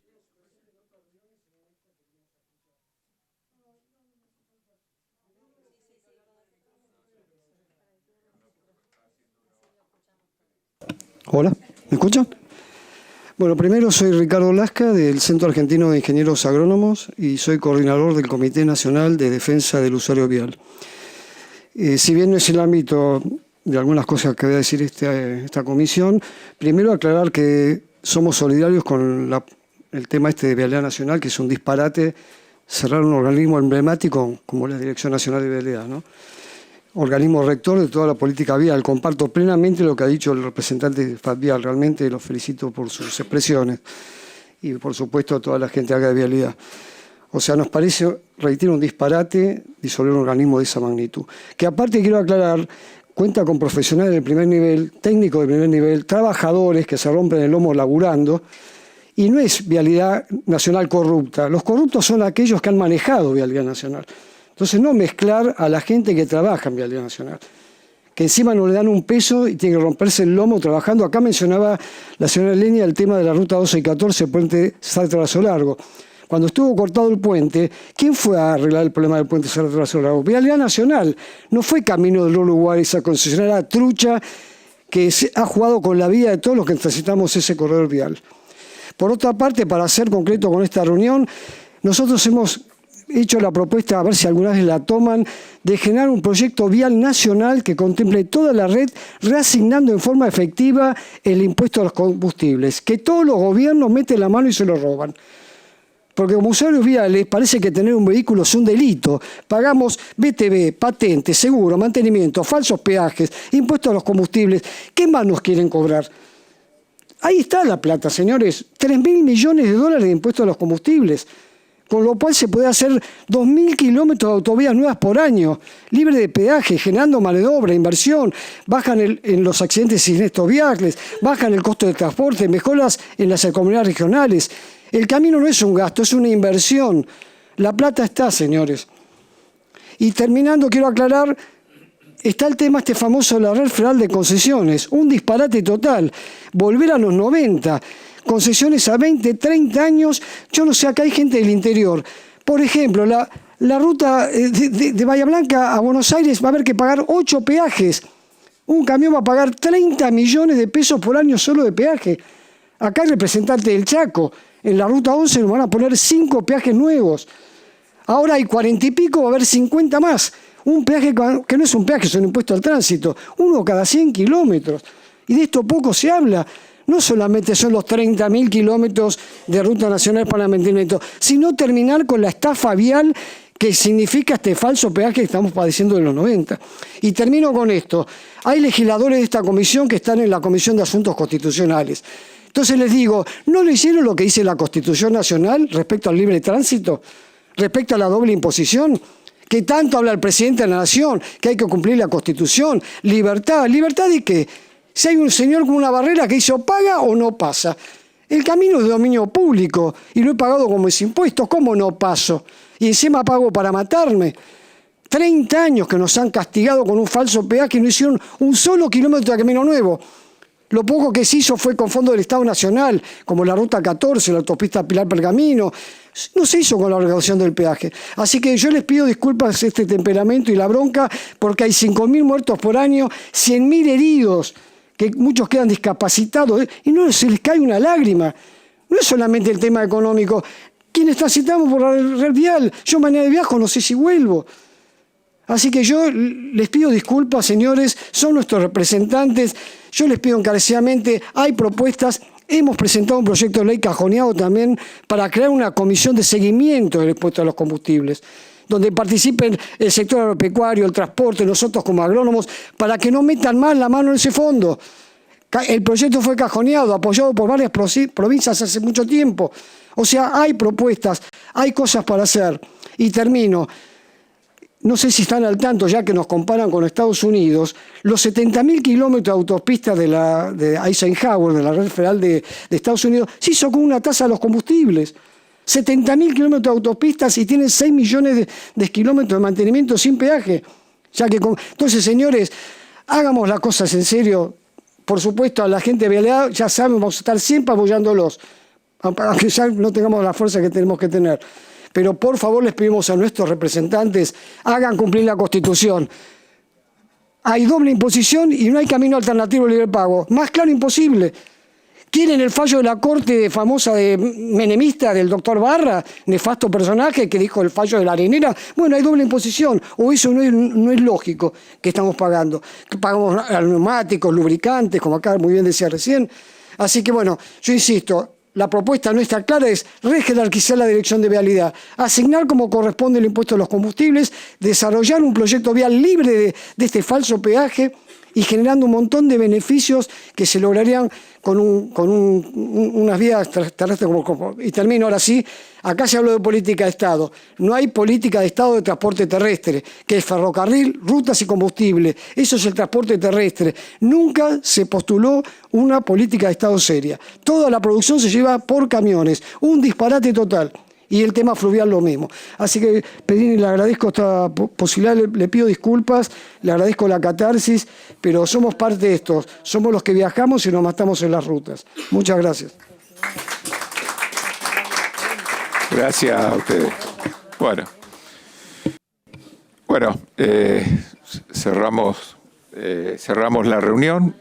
Hola, ¿me escuchan? Bueno, primero soy Ricardo Lasca del Centro Argentino de Ingenieros Agrónomos y soy coordinador del Comité Nacional de Defensa del Usuario Vial. Si bien no es el ámbito de algunas cosas que voy a decir esta comisión, primero aclarar que somos solidarios con el tema de Vialidad Nacional, que es un disparate cerrar un organismo emblemático como la Dirección Nacional de Vialidad, ¿no? Organismo rector de toda la política vial. Comparto plenamente lo que ha dicho el representante de FAT Vial, realmente lo felicito por sus expresiones y por supuesto a toda la gente acá de Vialidad. O sea, nos parece, reitero, un disparate disolver un organismo de esa magnitud. Que aparte quiero aclarar, cuenta con profesionales de primer nivel, técnicos de primer nivel, trabajadores que se rompen el lomo laburando, y no es Vialidad Nacional corrupta. Los corruptos son aquellos que han manejado Vialidad Nacional. Entonces no mezclar a la gente que trabaja en Vialidad Nacional, que encima no le dan un peso y tiene que romperse el lomo trabajando. Acá mencionaba la señora Lenia el tema de la ruta 12 y 14, puente Salta-Trazo Largo. Cuando estuvo cortado el puente, ¿quién fue a arreglar el problema del puente Salta-Trazo Largo? Vialidad Nacional. No fue Camino del Uruguay, esa concesionaria trucha que ha jugado con la vida de todos los que necesitamos ese corredor vial. Por otra parte, para ser concreto con esta reunión, nosotros hemos hecho la propuesta, a ver si alguna vez la toman, de generar un proyecto vial nacional que contemple toda la red, reasignando en forma efectiva el impuesto a los combustibles, que todos los gobiernos meten la mano y se lo roban. Porque como usuarios viales parece que tener un vehículo es un delito. Pagamos BTV, patente, seguro, mantenimiento, falsos peajes, impuestos a los combustibles. ¿Qué más nos quieren cobrar? Ahí está la plata, señores. $3.000 millones de impuestos a los combustibles. con lo cual se puede hacer 2.000 kilómetros de autovías nuevas por año, libre de peaje, generando mano de obra, inversión, bajan en los accidentes y siniestros viales, bajan el costo de transporte, mejoras en las comunidades regionales. El camino no es un gasto, es una inversión. La plata está, señores. Y terminando, quiero aclarar, está el tema este famoso de la red federal de concesiones, un disparate total, volver a los 90, concesiones a 20, 30 años, yo no sé, acá hay gente del interior. Por ejemplo, la ruta de Bahía Blanca a Buenos Aires va a haber que pagar 8 peajes. Un camión va a pagar 30 millones de pesos por año solo de peaje. Acá hay representantes del Chaco, en la ruta 11 nos van a poner 5 peajes nuevos. Ahora hay 40 y pico, va a haber 50 más. Un peaje que no es un peaje, es un impuesto al tránsito. Uno cada 100 kilómetros. Y de esto poco se habla. No solamente son los 30.000 kilómetros de ruta nacional para el mantenimiento, sino terminar con la estafa vial que significa este falso peaje que estamos padeciendo de los 90. Y termino con esto. Hay legisladores de esta comisión que están en la Comisión de Asuntos Constitucionales. Entonces les digo, ¿no le hicieron lo que dice la Constitución Nacional respecto al libre tránsito? Respecto a la doble imposición, que tanto habla el presidente de la Nación, que hay que cumplir la Constitución, libertad. ¿Libertad de qué? Si hay un señor con una barrera que dice o paga o no pasa. El camino es de dominio público y lo he pagado con mis impuestos, ¿cómo no paso? Y encima pago para matarme. 30 años que nos han castigado con un falso peaje y no hicieron un solo kilómetro de camino nuevo. Lo poco que se hizo fue con fondos del Estado Nacional, como la Ruta 14, la autopista Pilar Pergamino. No se hizo con la recaudación del peaje. Así que yo les pido disculpas este temperamento y la bronca, porque hay 5.000 muertos por año, 100.000 heridos, que muchos quedan discapacitados, y no se les cae una lágrima. No es solamente el tema económico. Quienes transitamos por la red vial, yo mañana viajo, no sé si vuelvo. Así que yo les pido disculpas, señores, son nuestros representantes. Yo les pido encarecidamente, hay propuestas. Hemos presentado un proyecto de ley cajoneado también para crear una comisión de seguimiento del impuesto a los combustibles, donde participen el sector agropecuario, el transporte, nosotros como agrónomos, para que no metan más la mano en ese fondo. El proyecto fue cajoneado, apoyado por varias provincias hace mucho tiempo. O sea, hay propuestas, hay cosas para hacer. Y termino. No sé si están al tanto, ya que nos comparan con Estados Unidos, los 70.000 kilómetros de autopistas de Eisenhower, de la red federal de Estados Unidos, se hizo con una tasa a los combustibles. 70.000 kilómetros de autopistas y tienen 6 millones de kilómetros de mantenimiento sin peaje. Entonces, señores, hagamos las cosas en serio. Por supuesto, a la gente de Vialidad, ya saben, vamos a estar siempre apoyándolos, aunque ya no tengamos la fuerza que tenemos que tener. Pero por favor les pedimos a nuestros representantes, hagan cumplir la Constitución. Hay doble imposición y no hay camino alternativo de libre pago. Más claro imposible. ¿Quieren el fallo de la Corte famosa de menemista del doctor Barra, nefasto personaje que dijo el fallo de la arenera? Bueno, hay doble imposición, o eso no es lógico que estamos pagando. Pagamos neumáticos, lubricantes, como acá muy bien decía recién. Así que bueno, yo insisto, la propuesta nuestra clara es rejerarquizar la dirección de vialidad, asignar como corresponde el impuesto a los combustibles, desarrollar un proyecto vial libre de este falso peaje y generando un montón de beneficios que se lograrían con unas vías terrestres. Y termino ahora sí, acá se habló de política de Estado. No hay política de Estado de transporte terrestre, que es ferrocarril, rutas y combustible. Eso es el transporte terrestre. Nunca se postuló una política de Estado seria. Toda la producción se lleva por camiones. Un disparate total. Y el tema fluvial lo mismo. Así que, Pedrini, le agradezco esta posibilidad, le pido disculpas, le agradezco la catarsis, pero somos parte de esto. Somos los que viajamos y nos matamos en las rutas. Muchas gracias. Gracias a ustedes. Bueno, cerramos la reunión.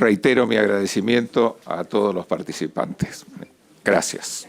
Reitero mi agradecimiento a todos los participantes. Gracias.